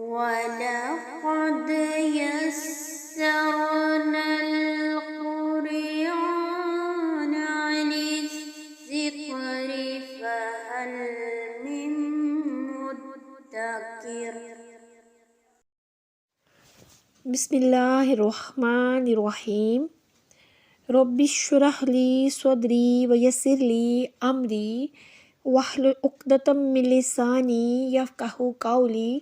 وَلَقَدْ يَسَّرْنَا الْقُرْآنَ لِلذِّكْرِ فَهَلْ مِن مُّدَّكِرٍ۔ بسم اللہ الرحمن الرحیم۔ رب اشرح لی صدری ویسر لی امری واحلل عقدۃ من لسانی یفقہوا قولی۔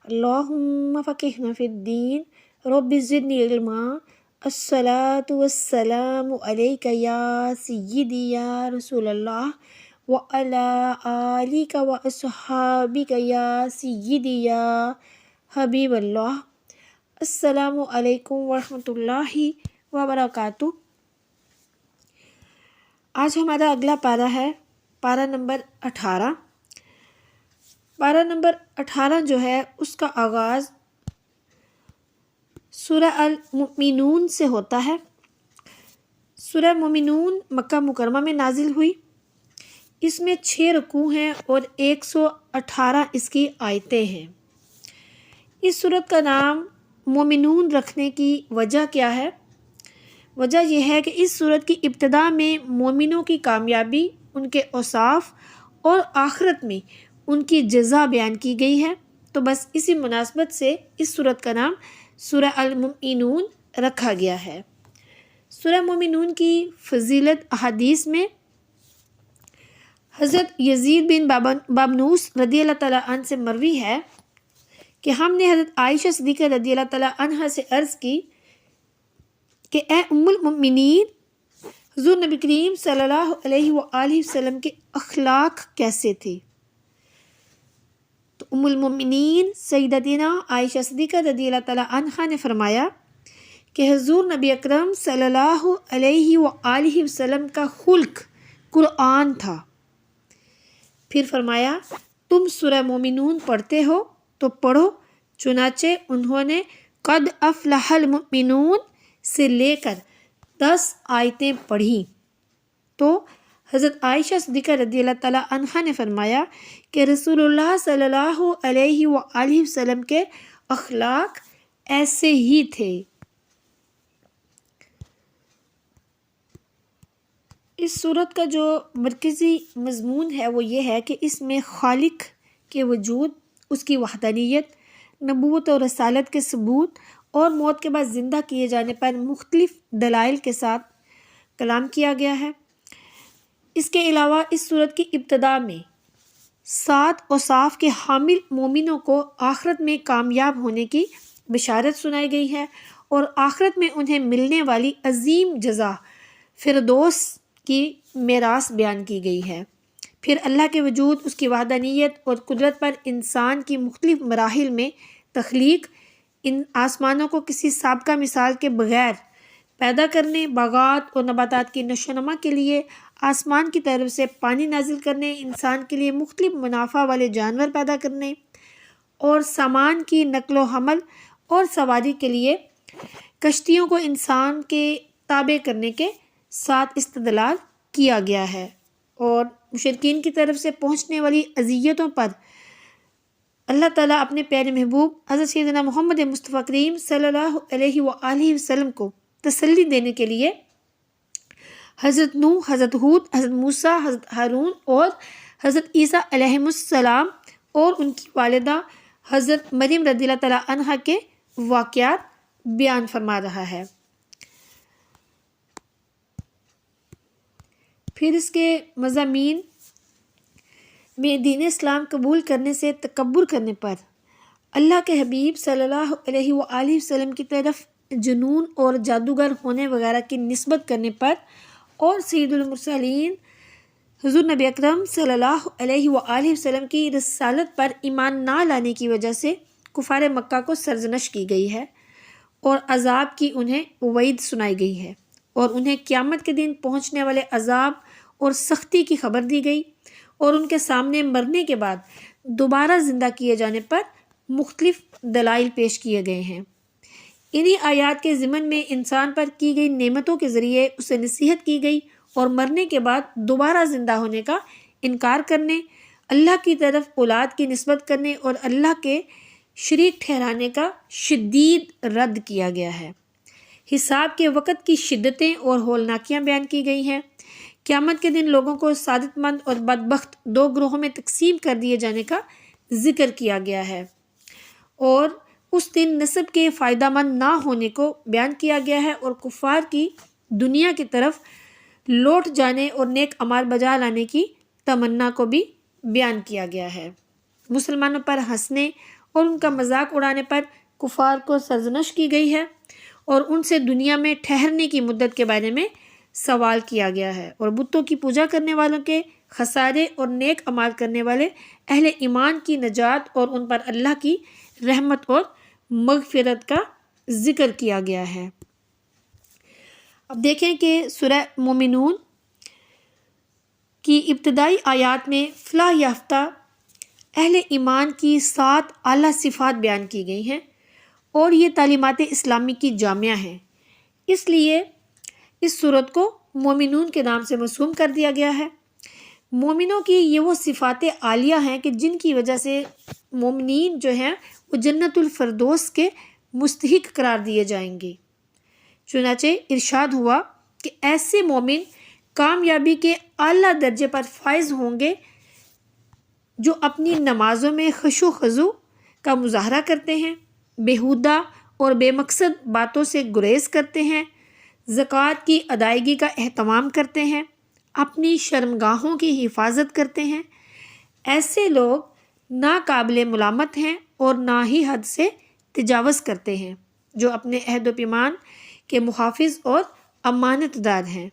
اللہم فقہنا فی الدین رب زدنی علما۔ الصلاۃ والسلام علیک یا سیدی یا رسول اللہ وعلی آلک واصحابک یا سیدی یا حبیب اللہ۔ السلام علیکم ورحمۃ اللہ وبرکاتہ۔ آج ہمارا اگلا پارہ ہے پارہ نمبر 18۔ پارہ نمبر 18 جو ہے اس کا آغاز سورہ المؤمنون سے ہوتا ہے۔ سورہ مومنون مکہ مکرمہ میں نازل ہوئی۔ اس میں 6 رکوع ہیں اور 118 اس کی آیتیں ہیں۔ اس سورت کا نام مومنون رکھنے کی وجہ کیا ہے؟ وجہ یہ ہے کہ اس سورت کی ابتدا میں مومنوں کی کامیابی، ان کے اوصاف اور آخرت میں ان کی جزا بیان کی گئی ہے، تو بس اسی مناسبت سے اس سورت کا نام سورہ المؤمنون رکھا گیا ہے۔ سورہ مومنون کی فضیلت احادیث میں حضرت یزید بن بابنوس رضی اللہ تعالیٰ عنہ سے مروی ہے کہ ہم نے حضرت عائشہ صدیقہ رضی اللہ تعالیٰ عنہ سے عرض کی کہ اے ام المؤمنین، حضور نبی کریم صلی اللہ علیہ وآلہ وسلم کے اخلاق کیسے تھے؟ تو ام المؤمنین سیدتنا عائشہ صدیقہ رضی اللہ تعالیٰ عنہ نے فرمایا کہ حضور نبی اکرم صلی اللہ علیہ وآلہ وسلم کا خلق قرآن تھا۔ پھر فرمایا تم سورہ مومنون پڑھتے ہو تو پڑھو، چنانچہ انہوں نے قد افلح المؤمنون سے لے کر 10 آیتیں پڑھیں تو حضرت عائشہ صدیقہ رضی اللہ تعالیٰ عنہ نے فرمایا کہ رسول اللہ صلی اللہ علیہ وآلہ وسلم کے اخلاق ایسے ہی تھے۔ اس سورت کا جو مرکزی مضمون ہے وہ یہ ہے کہ اس میں خالق کے وجود، اس کی وحدانیت، نبوت اور رسالت کے ثبوت اور موت کے بعد زندہ کیے جانے پر مختلف دلائل کے ساتھ کلام کیا گیا ہے۔ اس کے علاوہ اس سورت کی ابتدا میں 7 اوصاف کے حامل مومنوں کو آخرت میں کامیاب ہونے کی بشارت سنائی گئی ہے اور آخرت میں انہیں ملنے والی عظیم جزا فردوس کی میراث بیان کی گئی ہے۔ پھر اللہ کے وجود، اس کی وحدانیت اور قدرت پر انسان کی مختلف مراحل میں تخلیق، ان آسمانوں کو کسی سابقہ مثال کے بغیر پیدا کرنے، باغات اور نباتات کی نشو و نما کے لیے آسمان کی طرف سے پانی نازل کرنے، انسان کے لیے مختلف منافع والے جانور پیدا کرنے اور سامان کی نقل و حمل اور سواری کے لیے کشتیوں کو انسان کے تابع کرنے کے ساتھ استدلال کیا گیا ہے، اور مشرکین کی طرف سے پہنچنے والی اذیتوں پر اللہ تعالیٰ اپنے پیارے محبوب حضرت سیدنا محمد مصطفیٰ کریم صلی اللہ علیہ وآلہ وسلم کو تسلی دینے کے لیے حضرت نوح، حضرت ہود، حضرت موسیٰ، حضرت ہارون اور حضرت عیسیٰ علیہم السلام اور ان کی والدہ حضرت مریم رضی اللہ تعالیٰ عنہ کے واقعات بیان فرما رہا ہے۔ پھر اس کے مضامین میں دین اسلام قبول کرنے سے تکبر کرنے پر، اللہ کے حبیب صلی اللہ علیہ وآلہ وسلم کی طرف جنون اور جادوگر ہونے وغیرہ کی نسبت کرنے پر، اور سید المرسلین حضور نبی اکرم صلی اللہ علیہ وآلہ وسلم کی رسالت پر ایمان نہ لانے کی وجہ سے کفار مکہ کو سرزنش کی گئی ہے اور عذاب کی انہیں وعید سنائی گئی ہے، اور انہیں قیامت کے دن پہنچنے والے عذاب اور سختی کی خبر دی گئی، اور ان کے سامنے مرنے کے بعد دوبارہ زندہ کیے جانے پر مختلف دلائل پیش کیے گئے ہیں۔ انہی آیات کے ضمن میں انسان پر کی گئی نعمتوں کے ذریعے اسے نصیحت کی گئی اور مرنے کے بعد دوبارہ زندہ ہونے کا انکار کرنے، اللہ کی طرف اولاد کی نسبت کرنے اور اللہ کے شریک ٹھہرانے کا شدید رد کیا گیا ہے۔ حساب کے وقت کی شدتیں اور ہولناکیاں بیان کی گئی ہیں۔ قیامت کے دن لوگوں کو سعادت مند اور بدبخت دو گروہوں میں تقسیم کر دیے جانے کا ذکر کیا گیا ہے، اور اس دن نسب کے فائدہ مند نہ ہونے کو بیان کیا گیا ہے، اور کفار کی دنیا کی طرف لوٹ جانے اور نیک اعمال بجا لانے کی تمنا کو بھی بیان کیا گیا ہے۔ مسلمانوں پر ہنسنے اور ان کا مذاق اڑانے پر کفار کو سرزنش کی گئی ہے، اور ان سے دنیا میں ٹھہرنے کی مدت کے بارے میں سوال کیا گیا ہے، اور بتوں کی پوجا کرنے والوں کے خسارے اور نیک اعمال کرنے والے اہل ایمان کی نجات اور ان پر اللہ کی رحمت اور مغفرت کا ذکر کیا گیا ہے۔ اب دیکھیں کہ سورہ مومنون کی ابتدائی آیات میں فلاح یافتہ اہل ایمان کی 7 اعلیٰ صفات بیان کی گئی ہیں، اور یہ تعلیمات اسلامی کی جامعہ ہیں، اس لیے اس سورت کو مومنون کے نام سے مرسوم کر دیا گیا ہے۔ مومنوں کی یہ وہ صفات عالیہ ہیں کہ جن کی وجہ سے مومنین جو ہیں وہ جنت الفردوس کے مستحق قرار دیے جائیں گے۔ چنانچہ ارشاد ہوا کہ ایسے مومن کامیابی کے اعلیٰ درجے پر فائز ہوں گے جو اپنی نمازوں میں خشوع و خضوع کا مظاہرہ کرتے ہیں، بیہودہ اور بے مقصد باتوں سے گریز کرتے ہیں، زکوٰۃ کی ادائیگی کا اہتمام کرتے ہیں، اپنی شرمگاہوں کی حفاظت کرتے ہیں۔ ایسے لوگ نہ قابل ملامت ہیں اور نہ ہی حد سے تجاوز کرتے ہیں، جو اپنے عہد و پیمان کے محافظ اور امانت دار ہیں،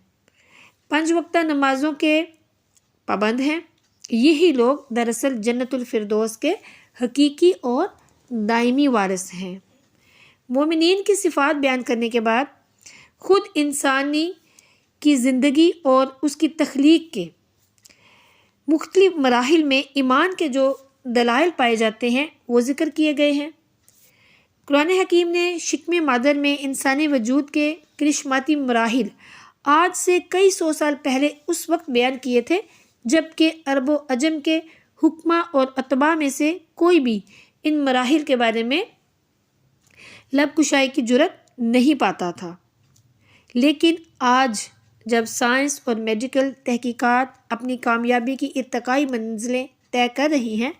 5 وقتہ نمازوں کے پابند ہیں۔ یہی لوگ دراصل جنت الفردوس کے حقیقی اور دائمی وارث ہیں۔ مومنین کی صفات بیان کرنے کے بعد خود انسانی کی زندگی اور اس کی تخلیق کے مختلف مراحل میں ایمان کے جو دلائل پائے جاتے ہیں وہ ذکر کیے گئے ہیں۔ قرآن حکیم نے شکم مادر میں انسانی وجود کے کرشماتی مراحل آج سے کئی 100 سال پہلے اس وقت بیان کیے تھے جب کہ عرب و عجم کے حکماء اور اتباع میں سے کوئی بھی ان مراحل کے بارے میں لب کشائی کی جرت نہیں پاتا تھا، لیکن آج جب سائنس اور میڈیکل تحقیقات اپنی کامیابی کی ارتقائی منزلیں طے کر رہی ہیں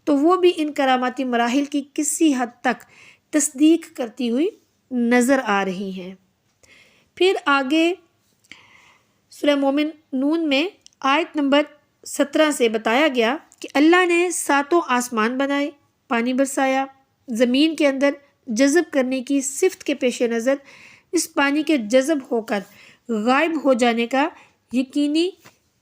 تو وہ بھی ان کراماتی مراحل کی کسی حد تک تصدیق کرتی ہوئی نظر آ رہی ہیں۔ پھر آگے سورہ مومنون میں آیت نمبر 17 سے بتایا گیا کہ اللہ نے 7 آسمان بنائے، پانی برسایا، زمین کے اندر جذب کرنے کی صفت کے پیش نظر اس پانی کے جذب ہو کر غائب ہو جانے کا یقینی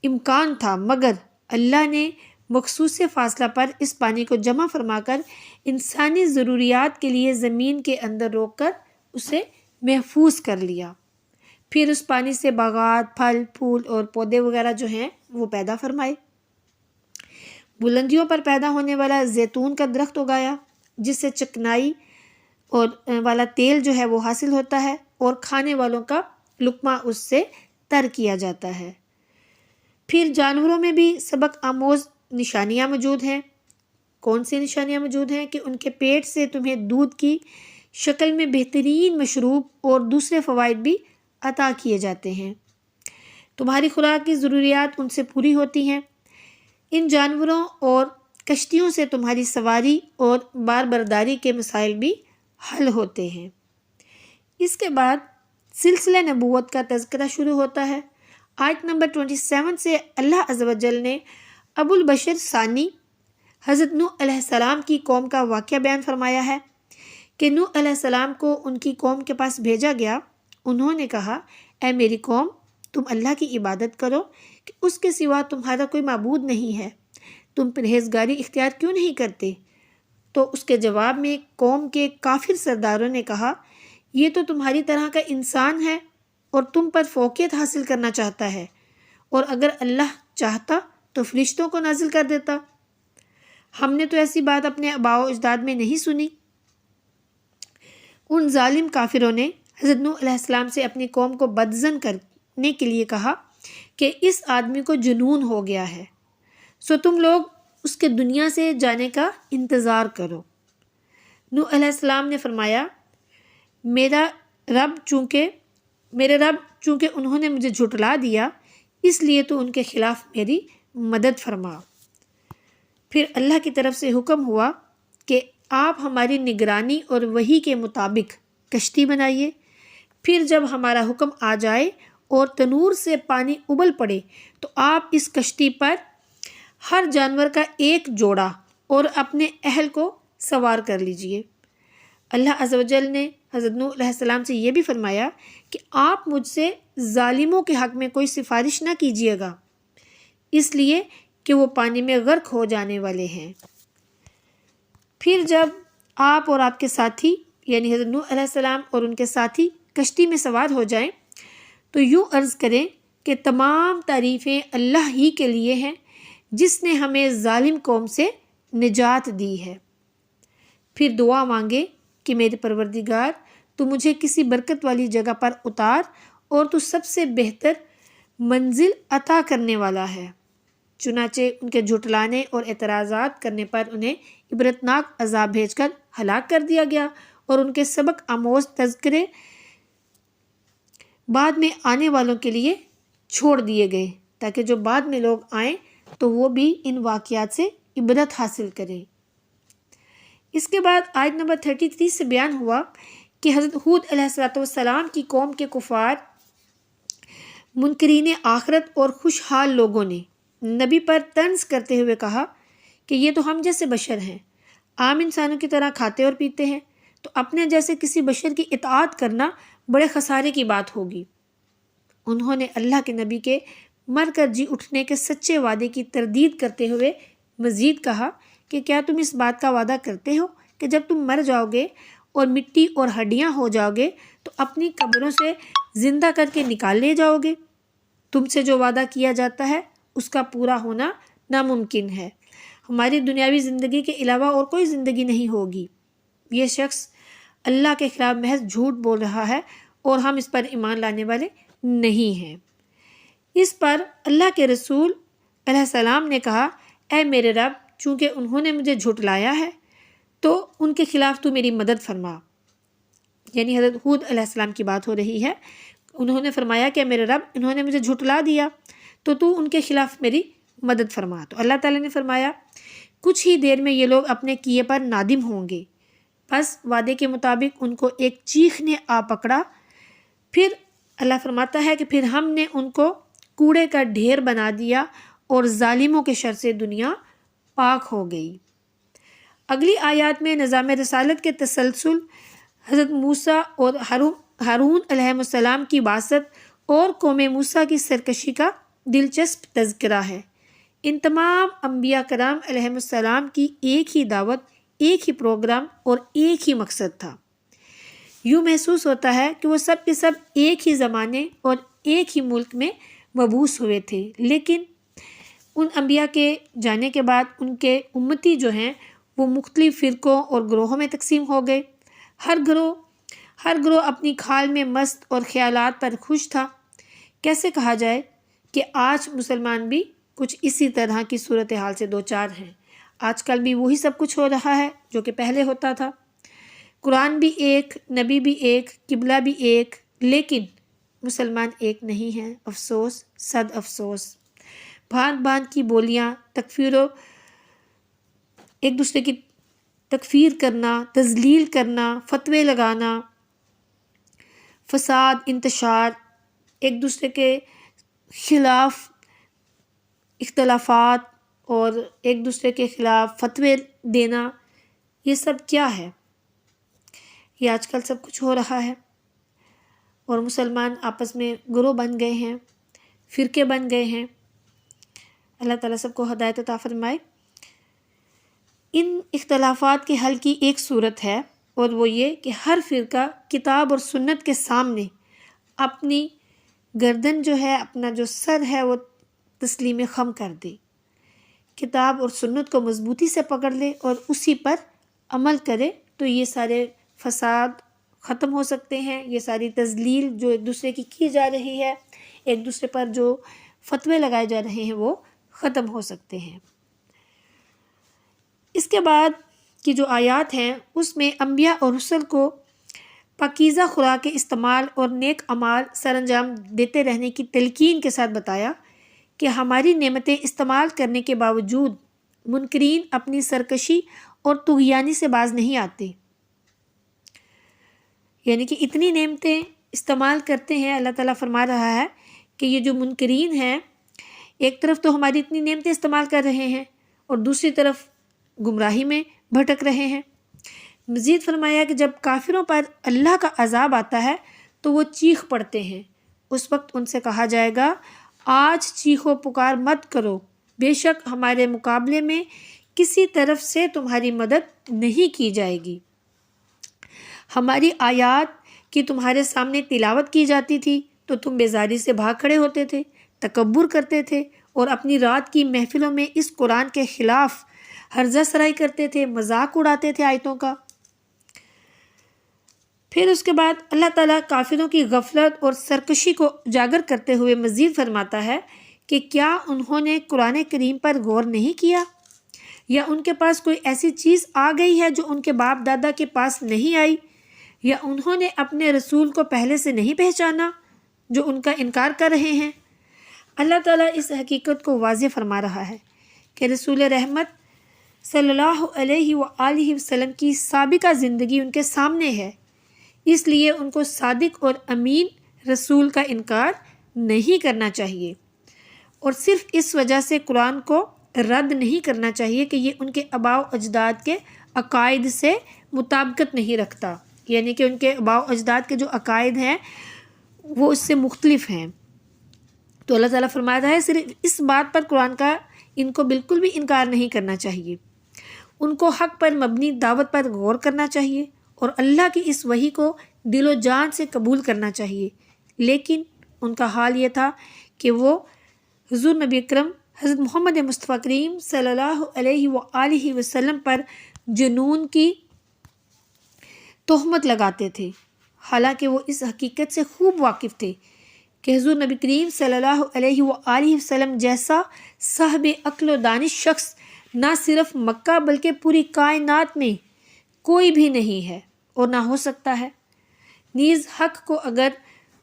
امکان تھا، مگر اللہ نے مخصوص فاصلہ پر اس پانی کو جمع فرما کر انسانی ضروریات کے لیے زمین کے اندر روک کر اسے محفوظ کر لیا۔ پھر اس پانی سے باغات، پھل پھول اور پودے وغیرہ جو ہیں وہ پیدا فرمائے۔ بلندیوں پر پیدا ہونے والا زیتون کا درخت اگایا جس سے چکنائی اور والا تیل جو ہے وہ حاصل ہوتا ہے اور کھانے والوں کا لقمہ اس سے تر کیا جاتا ہے۔ پھر جانوروں میں بھی سبق آموز نشانیاں موجود ہیں۔ کون سی نشانیاں موجود ہیں؟ کہ ان کے پیٹ سے تمہیں دودھ کی شکل میں بہترین مشروب اور دوسرے فوائد بھی عطا کیے جاتے ہیں، تمہاری خوراک کی ضروریات ان سے پوری ہوتی ہیں۔ ان جانوروں اور کشتیوں سے تمہاری سواری اور بار برداری کے مسائل بھی حل ہوتے ہیں۔ اس کے بعد سلسلہ نبوت کا تذکرہ شروع ہوتا ہے۔ آیت نمبر 27 سے اللہ عز و جل نے ابو البشر ثانی حضرت نوح علیہ السلام کی قوم کا واقعہ بیان فرمایا ہے کہ نوح علیہ السلام کو ان کی قوم کے پاس بھیجا گیا۔ انہوں نے کہا، اے میری قوم، تم اللہ کی عبادت کرو کہ اس کے سوا تمہارا کوئی معبود نہیں ہے، تم پرہیزگاری اختیار کیوں نہیں کرتے؟ تو اس کے جواب میں قوم کے کافر سرداروں نے کہا، یہ تو تمہاری طرح کا انسان ہے اور تم پر فوقیت حاصل کرنا چاہتا ہے، اور اگر اللہ چاہتا تو فرشتوں کو نازل کر دیتا۔ ہم نے تو ایسی بات اپنے آباء و اجداد میں نہیں سنی۔ ان ظالم کافروں نے حضرت نوح علیہ السلام سے اپنی قوم کو بدظن کرنے کے لیے کہا کہ اس آدمی کو جنون ہو گیا ہے، سو تم لوگ اس کے دنیا سے جانے کا انتظار کرو۔ نوح علیہ السلام نے فرمایا میرے رب چونکہ انہوں نے مجھے جھٹلا دیا اس لیے تو ان کے خلاف میری مدد فرما۔ پھر اللہ کی طرف سے حکم ہوا کہ آپ ہماری نگرانی اور وحی کے مطابق کشتی بنائیے، پھر جب ہمارا حکم آ جائے اور تنور سے پانی ابل پڑے تو آپ اس کشتی پر ہر جانور کا ایک جوڑا اور اپنے اہل کو سوار کر لیجئے۔ اللہ عز و جل نے حضرت نوح علیہ السلام سے یہ بھی فرمایا کہ آپ مجھ سے ظالموں کے حق میں کوئی سفارش نہ کیجیے گا، اس لیے کہ وہ پانی میں غرق ہو جانے والے ہیں۔ پھر جب آپ اور آپ کے ساتھی یعنی حضرت نوح علیہ السلام اور ان کے ساتھی کشتی میں سوار ہو جائیں تو یوں عرض کریں کہ تمام تعریفیں اللہ ہی کے لیے ہیں جس نے ہمیں ظالم قوم سے نجات دی ہے۔ پھر دعا مانگے کہ میرے پروردگار تو مجھے کسی برکت والی جگہ پر اتار اور تو سب سے بہتر منزل عطا کرنے والا ہے۔ چنانچہ ان کے جھٹلانے اور اعتراضات کرنے پر انہیں عبرتناک عذاب بھیج کر ہلاک کر دیا گیا اور ان کے سبق آموز تذکرے بعد میں آنے والوں کے لیے چھوڑ دیے گئے تاکہ جو بعد میں لوگ آئیں تو وہ بھی ان واقعات سے عبرت حاصل کریں۔ اس کے بعد آیت نمبر 33 سے بیان ہوا کہ حضرت ہود علیہ السلام کی قوم کے کفار منکرین آخرت اور خوشحال لوگوں نے نبی پر طنز کرتے ہوئے کہا کہ یہ تو ہم جیسے بشر ہیں، عام انسانوں کی طرح کھاتے اور پیتے ہیں، تو اپنے جیسے کسی بشر کی اطاعت کرنا بڑے خسارے کی بات ہوگی۔ انہوں نے اللہ کے نبی کے مر کر جی اٹھنے کے سچے وعدے کی تردید کرتے ہوئے مزید کہا کہ کیا تم اس بات کا وعدہ کرتے ہو کہ جب تم مر جاؤ گے اور مٹی اور ہڈیاں ہو جاؤ گے تو اپنی قبروں سے زندہ کر کے نکال لے جاؤ گے؟ تم سے جو وعدہ کیا جاتا ہے اس کا پورا ہونا ناممکن ہے، ہماری دنیاوی زندگی کے علاوہ اور کوئی زندگی نہیں ہوگی۔ یہ شخص اللہ کے خلاف محض جھوٹ بول رہا ہے اور ہم اس پر ایمان لانے والے نہیں ہیں۔ اس پر اللہ کے رسول علیہ السلام نے کہا اے میرے رب چونکہ انہوں نے مجھے جھٹلایا ہے تو ان کے خلاف تو میری مدد فرما۔ یعنی حضرت ہود علیہ السلام کی بات ہو رہی ہے، انہوں نے فرمایا کہ میرے رب انہوں نے مجھے جھٹلا دیا تو ان کے خلاف میری مدد فرما۔ تو اللہ تعالیٰ نے فرمایا کچھ ہی دیر میں یہ لوگ اپنے کیے پر نادم ہوں گے۔ بس وعدے کے مطابق ان کو ایک چیخ نے آ پکڑا، پھر اللہ فرماتا ہے کہ پھر ہم نے ان کو کوڑے کا ڈھیر بنا دیا اور ظالموں کے شر سے دنیا پاک ہو گئی۔ اگلی آیات میں نظام رسالت کے تسلسل، حضرت موسیٰ اور ہارون علیہ السلام کی بعثت اور قوم موسیٰ کی سرکشی کا دلچسپ تذکرہ ہے۔ ان تمام انبیاء کرام علیہ السلام کی ایک ہی دعوت، ایک ہی پروگرام اور ایک ہی مقصد تھا۔ یوں محسوس ہوتا ہے کہ وہ سب کے سب ایک ہی زمانے اور ایک ہی ملک میں مبعوث ہوئے تھے، لیکن ان انبیاء کے جانے کے بعد ان کے امتی جو ہیں وہ مختلف فرقوں اور گروہوں میں تقسیم ہو گئے۔ ہر گروہ اپنی کھال میں مست اور خیالات پر خوش تھا۔ کیسے کہا جائے کہ آج مسلمان بھی کچھ اسی طرح کی صورتحال سے دوچار ہیں۔ آج کل بھی وہی سب کچھ ہو رہا ہے جو کہ پہلے ہوتا تھا۔ قرآن بھی ایک، نبی بھی ایک، قبلہ بھی ایک، لیکن مسلمان ایک نہیں ہیں۔ افسوس، صد افسوس۔ بھانت بھانت کی بولیاں، ایک دوسرے کی تکفیر کرنا، تذلیل کرنا، فتوے لگانا، فساد، انتشار، ایک دوسرے کے خلاف اختلافات اور ایک دوسرے کے خلاف فتوے دینا، یہ سب کیا ہے؟ یہ آج کل سب کچھ ہو رہا ہے، اور مسلمان آپس میں گروہ بن گئے ہیں، فرقے بن گئے ہیں۔ اللہ تعالیٰ سب کو ہدایت عطا فرمائے۔ ان اختلافات کے حل کی ایک صورت ہے اور وہ یہ کہ ہر فرقہ کتاب اور سنت کے سامنے اپنی گردن جو ہے، اپنا جو سر ہے وہ تسلیم خم کر دے، کتاب اور سنت کو مضبوطی سے پکڑ لے اور اسی پر عمل کرے، تو یہ سارے فساد ختم ہو سکتے ہیں۔ یہ ساری تذلیل جو ایک دوسرے کی جا رہی ہے، ایک دوسرے پر جو فتوے لگائے جا رہے ہیں، وہ ختم ہو سکتے ہیں۔ اس کے بعد کی جو آیات ہیں اس میں انبیاء اور رسل کو پاکیزہ خوراک کے استعمال اور نیک اعمال سر انجام دیتے رہنے کی تلقین کے ساتھ بتایا کہ ہماری نعمتیں استعمال کرنے کے باوجود منکرین اپنی سرکشی اور طغیانی سے باز نہیں آتے. یعنی کہ اتنی نعمتیں استعمال کرتے ہیں. اللہ تعالیٰ فرما رہا ہے کہ یہ جو منکرین ہیں ایک طرف تو ہماری اتنی نعمتیں استعمال کر رہے ہیں اور دوسری طرف گمراہی میں بھٹک رہے ہیں. مزید فرمایا کہ جب کافروں پر اللہ کا عذاب آتا ہے تو وہ چیخ پڑتے ہیں. اس وقت ان سے کہا جائے گا آج چیخ و پکار مت کرو، بے شک ہمارے مقابلے میں کسی طرف سے تمہاری مدد نہیں کی جائے گی. ہماری آیات کی تمہارے سامنے تلاوت کی جاتی تھی تو تم بیزاری سے بھاگ کھڑے ہوتے تھے، تکبر کرتے تھے اور اپنی رات کی محفلوں میں اس قرآن کے خلاف ہرزہ سرائی کرتے تھے، مذاق اڑاتے تھے آیتوں کا. پھر اس کے بعد اللہ تعالیٰ کافروں کی غفلت اور سرکشی کو اجاگر کرتے ہوئے مزید فرماتا ہے کہ کیا انہوں نے قرآن کریم پر غور نہیں کیا، یا ان کے پاس کوئی ایسی چیز آ گئی ہے جو ان کے باپ دادا کے پاس نہیں آئی، یا انہوں نے اپنے رسول کو پہلے سے نہیں پہچانا جو ان کا انکار کر رہے ہیں. اللہ تعالیٰ اس حقیقت کو واضح فرما رہا ہے کہ رسول رحمت صلی اللہ علیہ وآلہ وسلم کی سابقہ زندگی ان کے سامنے ہے، اس لیے ان کو صادق اور امین رسول کا انکار نہیں کرنا چاہیے، اور صرف اس وجہ سے قرآن کو رد نہیں کرنا چاہیے کہ یہ ان کے آباء و اجداد کے عقائد سے مطابقت نہیں رکھتا. یعنی کہ ان کے آباء و اجداد کے جو عقائد ہیں وہ اس سے مختلف ہیں. تو اللہ تعالیٰ فرماتا ہے صرف اس بات پر قرآن کا ان کو بالکل بھی انکار نہیں کرنا چاہیے. ان کو حق پر مبنی دعوت پر غور کرنا چاہیے اور اللہ کی اس وحی کو دل و جان سے قبول کرنا چاہیے. لیکن ان کا حال یہ تھا کہ وہ حضور نبی اکرم حضرت محمد مصطفیٰ کریم صلی اللہ علیہ وآلہ وسلم پر جنون کی تہمت لگاتے تھے، حالانکہ وہ اس حقیقت سے خوب واقف تھے کہ حضور نبی کریم صلی اللہ علیہ وآلہ وسلم جیسا صاحب عقل و دانش شخص نہ صرف مکہ بلکہ پوری کائنات میں کوئی بھی نہیں ہے اور نہ ہو سکتا ہے. نیز حق کو اگر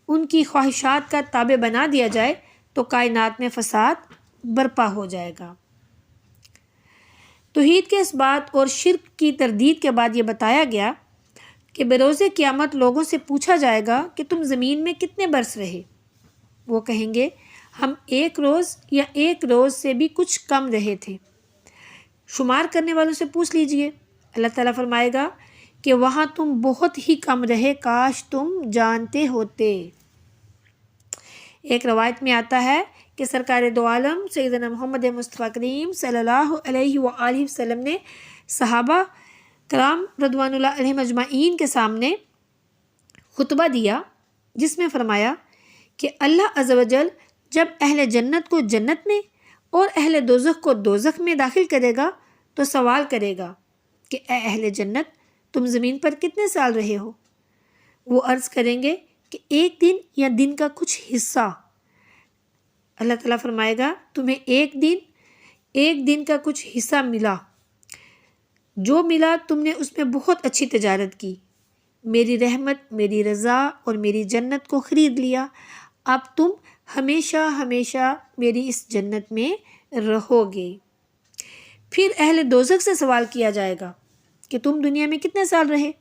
ان کی خواہشات کا تابع بنا دیا جائے تو کائنات میں فساد برپا ہو جائے گا. توحید کے اس بات اور شرک کی تردید کے بعد یہ بتایا گیا کہ بروز قیامت لوگوں سے پوچھا جائے گا کہ تم زمین میں کتنے برس رہے؟ وہ کہیں گے ہم 1 روز یا 1 روز سے بھی کچھ کم رہے تھے. شمار کرنے والوں سے پوچھ لیجئے. اللہ تعالیٰ فرمائے گا کہ وہاں تم بہت ہی کم رہے، کاش تم جانتے ہوتے. ایک روایت میں آتا ہے کہ سرکار دو عالم سیدنا محمد مصطفیٰ کریم صلی اللہ علیہ وآلہ وسلم نے صحابہ کرام رضوان اللہ علیہم اجمعین کے سامنے خطبہ دیا جس میں فرمایا کہ اللہ عز و جل جب اہل جنت کو جنت میں اور اہل دوزخ کو دوزخ میں داخل کرے گا تو سوال کرے گا کہ اے اہل جنت تم زمین پر کتنے سال رہے ہو؟ وہ عرض کریں گے کہ 1 دن یا دن کا کچھ حصہ. اللہ تعالیٰ فرمائے گا تمہیں 1 دن کا کچھ حصہ ملا، جو ملا تم نے اس میں بہت اچھی تجارت کی، میری رحمت، میری رضا اور میری جنت کو خرید لیا، اب تم ہمیشہ ہمیشہ میری اس جنت میں رہو گے. پھر اہل دوزخ سے سوال کیا جائے گا کہ تم دنیا میں کتنے سال رہے؟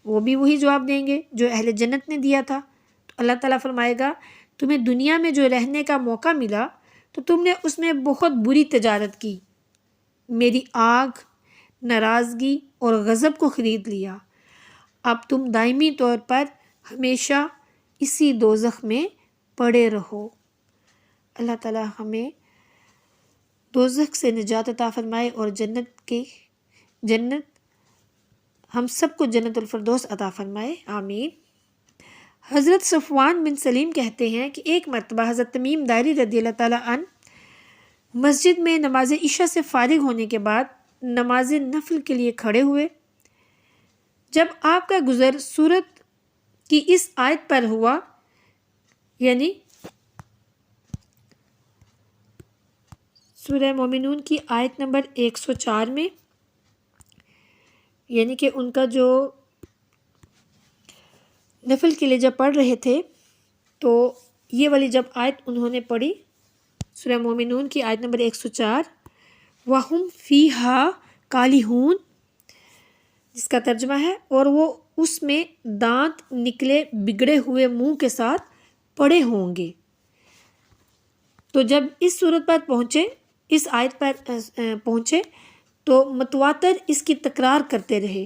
وہ بھی وہی جواب دیں گے جو اہل جنت نے دیا تھا. تو اللہ تعالیٰ فرمائے گا تمہیں دنیا میں جو رہنے کا موقع ملا تو تم نے اس میں بہت بری تجارت کی، میری آگ، ناراضگی اور غضب کو خرید لیا، اب تم دائمی طور پر ہمیشہ اسی دوزخ میں پڑے رہو. اللہ تعالیٰ ہمیں دوزخ سے نجات عطا فرمائے اور جنت ہم سب کو جنت الفردوس عطا فرمائے، آمین. حضرت صفوان بن سلیم کہتے ہیں کہ ایک مرتبہ حضرت تمیم داری رضی اللہ تعالیٰ عنہ مسجد میں نماز عشاء سے فارغ ہونے کے بعد نماز نفل کے لیے کھڑے ہوئے. جب آپ کا گزر سورت کی اس آیت پر ہوا، یعنی سورہ مومنون کی آیت نمبر 104 میں، یعنی کہ ان کا جو نفل کے لیے جب پڑھ رہے تھے تو یہ والی جب آیت انہوں نے پڑھی سورہ مومنون کی آیت نمبر 104 وَهُمْ فِيهَا كَالِحُونَ، جس کا ترجمہ ہے اور وہ اس میں دانت نکلے بگڑے ہوئے منہ کے ساتھ پڑے ہوں گے۔ تو جب اس صورت پر پہنچے، اس آیت پر پہنچے تو متواتر اس کی تکرار کرتے رہے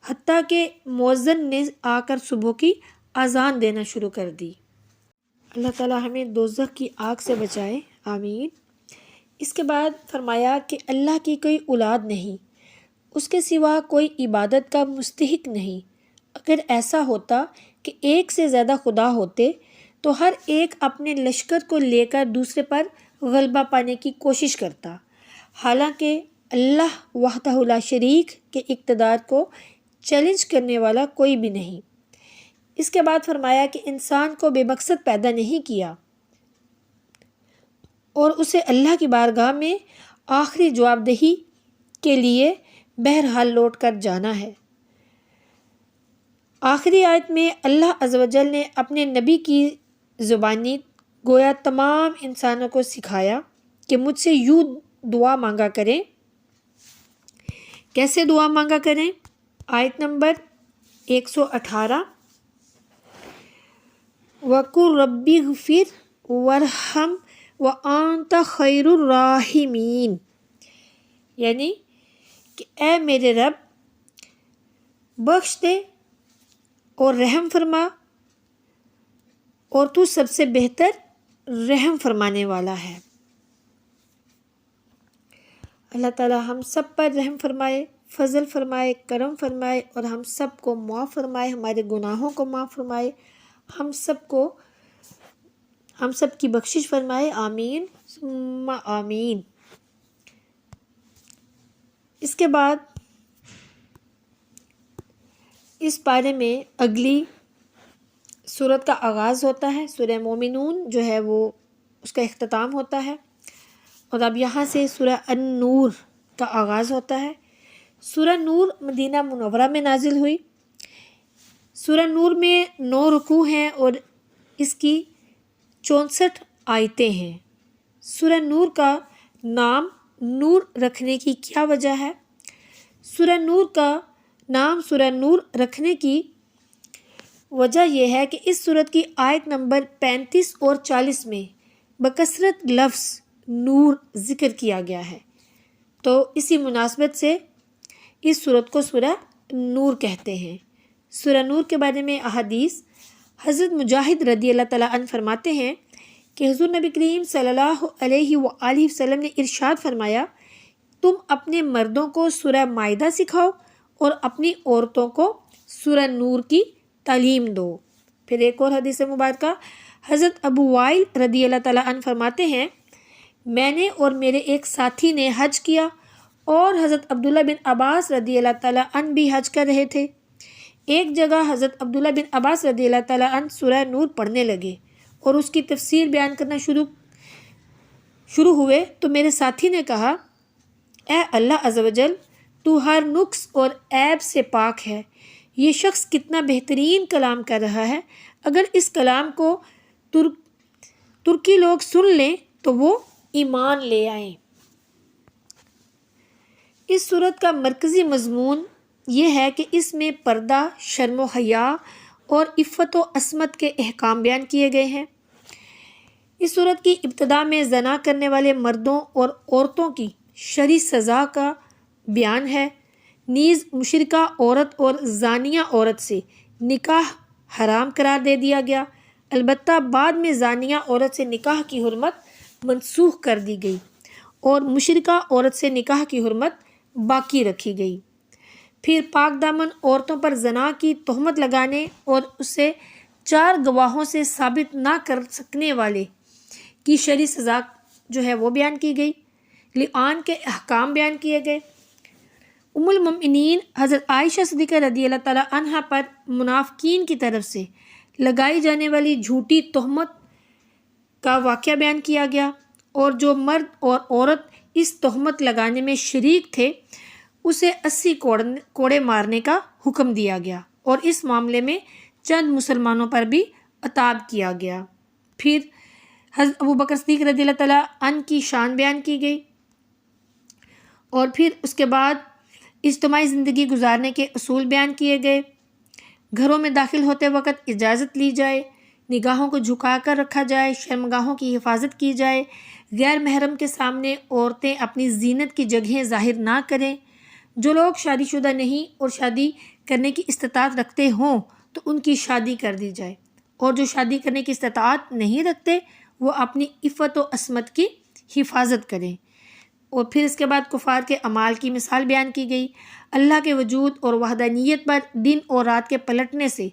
حتیٰ کہ مؤذن نے آ کر صبح کی اذان دینا شروع کر دی۔ اللہ تعالیٰ ہمیں دوزخ کی آگ سے بچائے، آمین۔ اس کے بعد فرمایا کہ اللہ کی کوئی اولاد نہیں، اس کے سوا کوئی عبادت کا مستحق نہیں۔ اگر ایسا ہوتا کہ ایک سے زیادہ خدا ہوتے تو ہر ایک اپنے لشکر کو لے کر دوسرے پر غلبہ پانے کی کوشش کرتا، حالانکہ اللہ وحدہ لا شریک کے اقتدار کو چیلنج کرنے والا کوئی بھی نہیں۔ اس کے بعد فرمایا کہ انسان کو بے مقصد پیدا نہیں کیا اور اسے اللہ کی بارگاہ میں آخری جواب دہی کے لیے بہرحال لوٹ کر جانا ہے۔ آخری آیت میں اللہ عز و جل نے اپنے نبی کی زبانی گویا تمام انسانوں کو سکھایا کہ مجھ سے یوں دعا مانگا کریں۔ کیسے دعا مانگا کریں؟ آیت نمبر 118 وَقُلْ رَبِّ اغْفِرْ وَارْحَمْ وَأَنْتَ خَيْرُ الرَّاحِمِينَ، یعنی کہ اے میرے رب بخش دے اور رحم فرما اور تو سب سے بہتر رحم فرمانے والا ہے۔ اللہ تعالیٰ ہم سب پر رحم فرمائے، فضل فرمائے، کرم فرمائے اور ہم سب کو معاف فرمائے، ہمارے گناہوں کو معاف فرمائے، ہم سب کی بخشش فرمائے، آمین ثم آمین۔ اس کے بعد اس پارے میں اگلی سورت کا آغاز ہوتا ہے، سورہ مومنون جو ہے وہ اس کا اختتام ہوتا ہے، اور اب یہاں سے سورہ النور کا آغاز ہوتا ہے۔ سورہ نور مدینہ منورہ میں نازل ہوئی۔ سورہ نور میں 9 رکوع ہیں اور اس کی 64 آیتیں ہیں۔ سورہ نور کا نام نور رکھنے کی کیا وجہ ہے؟ سورہ نور کا نام سورہ نور رکھنے کی وجہ یہ ہے کہ اس سورت کی آیت نمبر 35 اور 40 میں بکثرت لفظ نور ذکر کیا گیا ہے، تو اسی مناسبت سے اس سورت کو سورہ نور کہتے ہیں۔ سورہ نور کے بارے میں احادیث، حضرت مجاہد رضی اللہ تعالیٰ عنہ فرماتے ہیں کہ حضور نبی کریم صلی اللہ علیہ وآلہ وسلم نے ارشاد فرمایا، تم اپنے مردوں کو سورہ مائدہ سکھاؤ اور اپنی عورتوں کو سورہ نور کی تعلیم دو۔ پھر ایک اور حدیث مبارکہ، حضرت ابو وائل رضی اللہ تعالیٰ عنہ فرماتے ہیں، میں نے اور میرے ایک ساتھی نے حج کیا اور حضرت عبداللہ بن عباس رضی اللہ تعالیٰ عنہ بھی حج کر رہے تھے۔ ایک جگہ حضرت عبداللہ بن عباس رضی اللہ تعالیٰ عنہ سورہ نور پڑھنے لگے اور اس کی تفسیر بیان کرنا شروع ہوئے تو میرے ساتھی نے کہا، اے اللہ عز و جل، تو ہر نقص اور عیب سے پاک ہے، یہ شخص کتنا بہترین کلام کر رہا ہے، اگر اس کلام کو ترکی لوگ سن لیں تو وہ ایمان لے آئیں۔ اس صورت کا مرکزی مضمون یہ ہے کہ اس میں پردہ، شرم و حیا اور عفت و عصمت کے احکام بیان کیے گئے ہیں۔ اس صورت کی ابتدا میں زنا کرنے والے مردوں اور عورتوں کی شرعی سزا کا بیان ہے، نیز مشرکہ عورت اور زانیہ عورت سے نکاح حرام قرار دے دیا گیا، البتہ بعد میں زانیہ عورت سے نکاح کی حرمت منسوخ کر دی گئی اور مشرکہ عورت سے نکاح کی حرمت باقی رکھی گئی۔ پھر پاک دامن عورتوں پر زنا کی تہمت لگانے اور اسے 4 گواہوں سے ثابت نہ کر سکنے والے کی شرعی سزا جو ہے وہ بیان کی گئی، لعان کے احکام بیان کیے گئے۔ ام المؤمنین حضرت عائشہ صدیقہ رضی اللہ تعالیٰ عنہا پر منافقین کی طرف سے لگائی جانے والی جھوٹی تہمت کا واقعہ بیان کیا گیا، اور جو مرد اور عورت اس تہمت لگانے میں شریک تھے اسے 80 کوڑے مارنے کا حکم دیا گیا اور اس معاملے میں چند مسلمانوں پر بھی عتاب کیا گیا۔ پھر حضرت ابوبکر صدیق رضی اللہ تعالیٰ عنہ کی شان بیان کی گئی، اور پھر اس کے بعد اجتماعی زندگی گزارنے کے اصول بیان کیے گئے۔ گھروں میں داخل ہوتے وقت اجازت لی جائے، نگاہوں کو جھکا کر رکھا جائے، شرمگاہوں کی حفاظت کی جائے، غیر محرم کے سامنے عورتیں اپنی زینت کی جگہیں ظاہر نہ کریں۔ جو لوگ شادی شدہ نہیں اور شادی کرنے کی استطاعت رکھتے ہوں تو ان کی شادی کر دی جائے، اور جو شادی کرنے کی استطاعت نہیں رکھتے وہ اپنی عفت و عصمت کی حفاظت کریں۔ اور پھر اس کے بعد کفار کے اعمال کی مثال بیان کی گئی۔ اللہ کے وجود اور وحدانیت پر دن اور رات کے پلٹنے سے،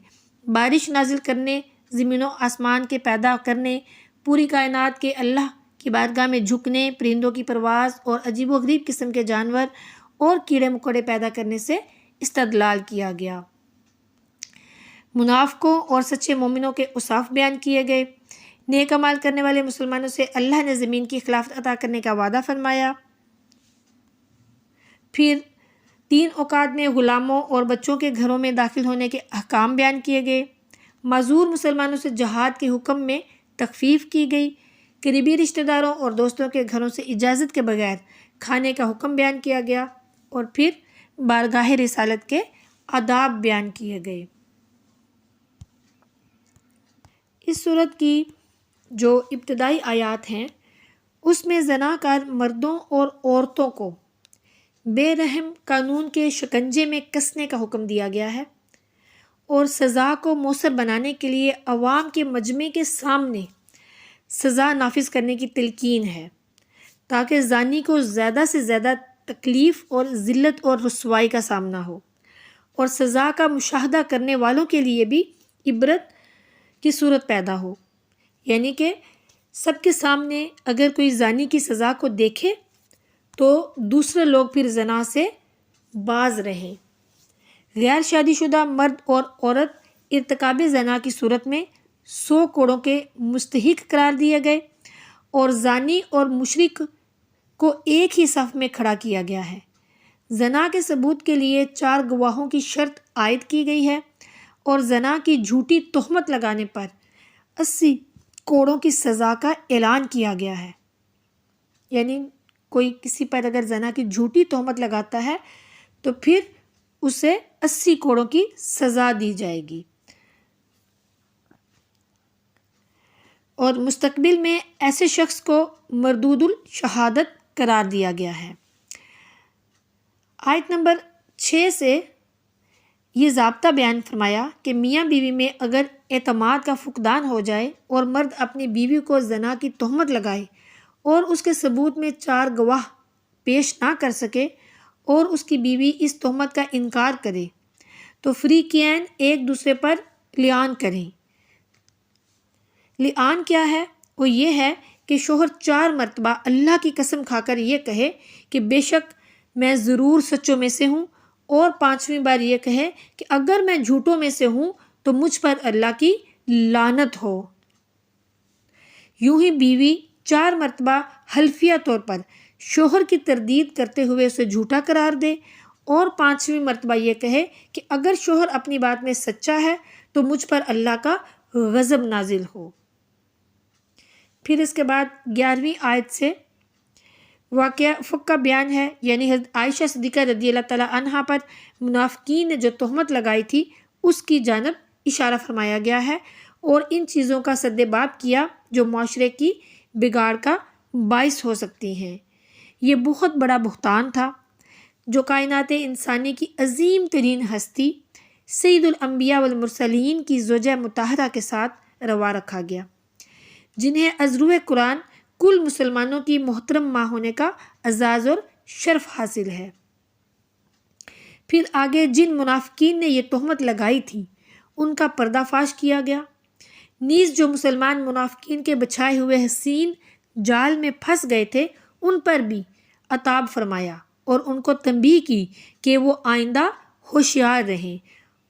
بارش نازل کرنے، زمین و آسمان کے پیدا کرنے، پوری کائنات کے اللہ کی بارگاہ میں جھکنے، پرندوں کی پرواز اور عجیب و غریب قسم کے جانور اور کیڑے مکوڑے پیدا کرنے سے استدلال کیا گیا۔ منافقوں اور سچے مومنوں کے اوصاف بیان کیے گئے۔ نیک اعمال کرنے والے مسلمانوں سے اللہ نے زمین کی خلافت عطا کرنے کا وعدہ فرمایا۔ پھر 3 اوقات میں غلاموں اور بچوں کے گھروں میں داخل ہونے کے احکام بیان کیے گئے۔ معذور مسلمانوں سے جہاد کے حکم میں تخفیف کی گئی۔ قریبی رشتہ داروں اور دوستوں کے گھروں سے اجازت کے بغیر کھانے کا حکم بیان کیا گیا، اور پھر بارگاہ رسالت کے آداب بیان کیے گئے۔ اس سورت کی جو ابتدائی آیات ہیں اس میں زنا کار مردوں اور عورتوں کو بے رحم قانون کے شکنجے میں کسنے کا حکم دیا گیا ہے، اور سزا کو مؤثر بنانے کے لیے عوام کے مجمع کے سامنے سزا نافذ کرنے کی تلقین ہے، تاکہ زانی کو زیادہ سے زیادہ تکلیف اور ذلت اور رسوائی کا سامنا ہو، اور سزا کا مشاہدہ کرنے والوں کے لیے بھی عبرت کی صورت پیدا ہو، یعنی کہ سب کے سامنے اگر کوئی زانی کی سزا کو دیکھے تو دوسرے لوگ پھر زنا سے باز رہیں۔ غیر شادی شدہ مرد اور عورت ارتکاب زنا کی صورت میں 100 کوڑوں کے مستحق قرار دیے گئے، اور زانی اور مشرک کو ایک ہی صف میں کھڑا کیا گیا ہے۔ زنا کے ثبوت کے لیے 4 گواہوں کی شرط عائد کی گئی ہے، اور زنا کی جھوٹی تہمت لگانے پر 80 کوڑوں کی سزا کا اعلان کیا گیا ہے۔ یعنی کوئی کسی پر اگر زنا کی جھوٹی تہمت لگاتا ہے تو پھر اسے 80 کوڑوں کی سزا دی جائے گی، اور مستقبل میں ایسے شخص کو مردود الشہادت قرار دیا گیا ہے۔ آیت نمبر 6 سے یہ ضابطہ بیان فرمایا کہ میاں بیوی میں اگر اعتماد کا فقدان ہو جائے اور مرد اپنی بیوی کو زنا کی تہمت لگائے اور اس کے ثبوت میں 4 گواہ پیش نہ کر سکے اور اس کی بیوی اس تہمت کا انکار کرے تو فریقین ایک دوسرے پر لعان کریں۔ لعان کیا ہے؟ وہ یہ ہے کہ شوہر 4 مرتبہ اللہ کی قسم کھا کر یہ کہے کہ بے شک میں ضرور سچوں میں سے ہوں، اور 5ویں بار یہ کہے کہ اگر میں جھوٹوں میں سے ہوں تو مجھ پر اللہ کی لعنت ہو۔ یوں ہی بیوی 4 مرتبہ حلفیہ طور پر شوہر کی تردید کرتے ہوئے اسے جھوٹا قرار دے، اور 5ویں مرتبہ یہ کہے کہ اگر شوہر اپنی بات میں سچا ہے تو مجھ پر اللہ کا غضب نازل ہو۔ پھر اس کے بعد 11ویں آیت سے واقعہ فک کا بیان ہے، یعنی حضرت عائشہ صدیقہ رضی اللہ تعالیٰ عنہا پر منافقین نے جو تہمت لگائی تھی اس کی جانب اشارہ فرمایا گیا ہے، اور ان چیزوں کا سد باب کیا جو معاشرے کی بگاڑ کا باعث ہو سکتی ہیں۔ یہ بہت بڑا بہتان تھا جو کائنات انسانی کی عظیم ترین ہستی سید الانبیاء والمرسلین کی زوجہ مطہرہ کے ساتھ روا رکھا گیا، جنہیں از روح قرآن کل مسلمانوں کی محترم ماں ہونے کا اعزاز اور شرف حاصل ہے۔ پھر آگے جن منافقین نے یہ تہمت لگائی تھی ان کا پردہ فاش کیا گیا، نیز جو مسلمان منافقین کے بچھائے ہوئے حسین جال میں پھنس گئے تھے ان پر بھی عتاب فرمایا، اور ان کو تنبیہ کی کہ وہ آئندہ ہوشیار رہیں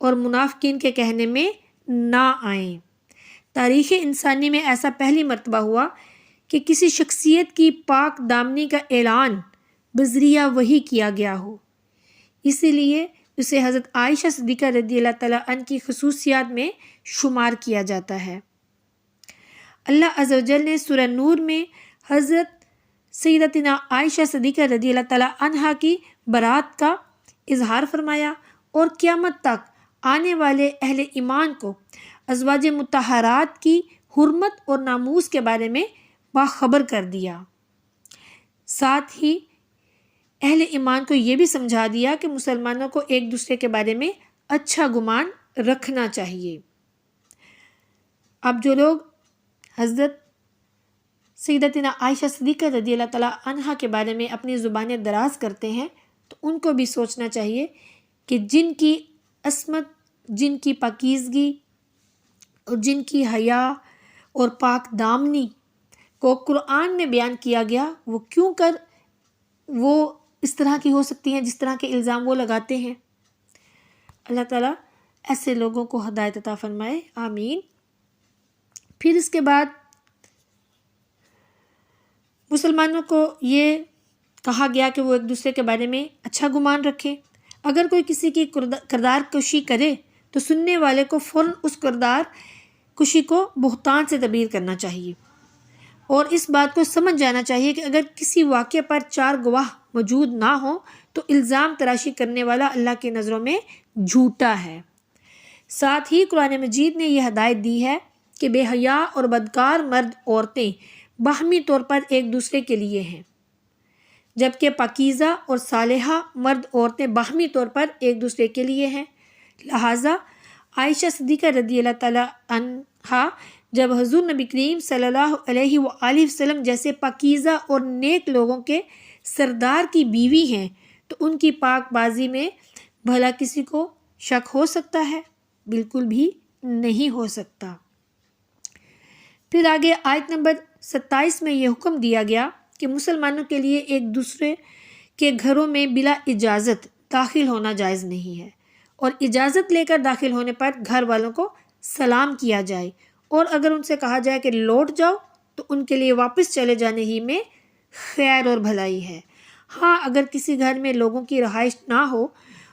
اور منافقین کے کہنے میں نہ آئیں۔ تاریخ انسانی میں ایسا پہلی مرتبہ ہوا کہ کسی شخصیت کی پاک دامنی کا اعلان بذریعہ وحی کیا گیا ہو۔ اسی لیے اسے حضرت عائشہ صدیقہ رضی اللہ تعالیٰ عنہ کی خصوصیات میں شمار کیا جاتا ہے۔ اللہ عز و جل نے سورہ نور میں حضرت سیدتنا عائشہ صدیقہ رضی اللہ تعالیٰ عنہا کی برات کا اظہار فرمایا اور قیامت تک آنے والے اہل ایمان کو ازواج مطہرات کی حرمت اور ناموس کے بارے میں باخبر کر دیا۔ ساتھ ہی اہل ایمان کو یہ بھی سمجھا دیا کہ مسلمانوں کو ایک دوسرے کے بارے میں اچھا گمان رکھنا چاہیے۔ اب جو لوگ حضرت سیدتنا عائشہ صدیقہ رضی اللہ تعالیٰ عنہا کے بارے میں اپنی زبانیں دراز کرتے ہیں تو ان کو بھی سوچنا چاہیے کہ جن کی عصمت، جن کی پاکیزگی اور جن کی حیا اور پاک دامنی کو قرآن میں بیان کیا گیا، وہ کیوں کر وہ اس طرح کی ہو سکتی ہیں جس طرح کے الزام وہ لگاتے ہیں۔ اللہ تعالیٰ ایسے لوگوں کو ہدایت عطا فرمائے، آمین۔ پھر اس کے بعد مسلمانوں کو یہ کہا گیا کہ وہ ایک دوسرے کے بارے میں اچھا گمان رکھیں۔ اگر کوئی کسی کی کردار کشی کرے تو سننے والے کو فوراً اس کردار کشی کو بہتان سے تعبیر کرنا چاہیے اور اس بات کو سمجھ جانا چاہیے کہ اگر کسی واقعے پر 4 گواہ موجود نہ ہوں تو الزام تراشی کرنے والا اللہ کی نظروں میں جھوٹا ہے۔ ساتھ ہی قرآن مجید نے یہ ہدایت دی ہے کہ بے حیا اور بدکار مرد عورتیں باہمی طور پر ایک دوسرے کے لیے ہیں، جبکہ پاکیزہ اور صالحہ مرد عورتیں باہمی طور پر ایک دوسرے کے لیے ہیں۔ لہٰذا عائشہ صدیقہ رضی اللہ تعالیٰ عنہا جب حضور نبی کریم صلی اللہ علیہ وآلہ وسلم جیسے پاکیزہ اور نیک لوگوں کے سردار کی بیوی ہیں تو ان کی پاک بازی میں بھلا کسی کو شک ہو سکتا ہے؟ بالکل بھی نہیں ہو سکتا۔ پھر آگے آیت نمبر 27 میں یہ حکم دیا گیا کہ مسلمانوں کے لیے ایک دوسرے کے گھروں میں بلا اجازت داخل ہونا جائز نہیں ہے، اور اجازت لے کر داخل ہونے پر گھر والوں کو سلام کیا جائے، اور اگر ان سے کہا جائے کہ لوٹ جاؤ تو ان کے لیے واپس چلے جانے ہی میں خیر اور بھلائی ہے۔ ہاں، اگر کسی گھر میں لوگوں کی رہائش نہ ہو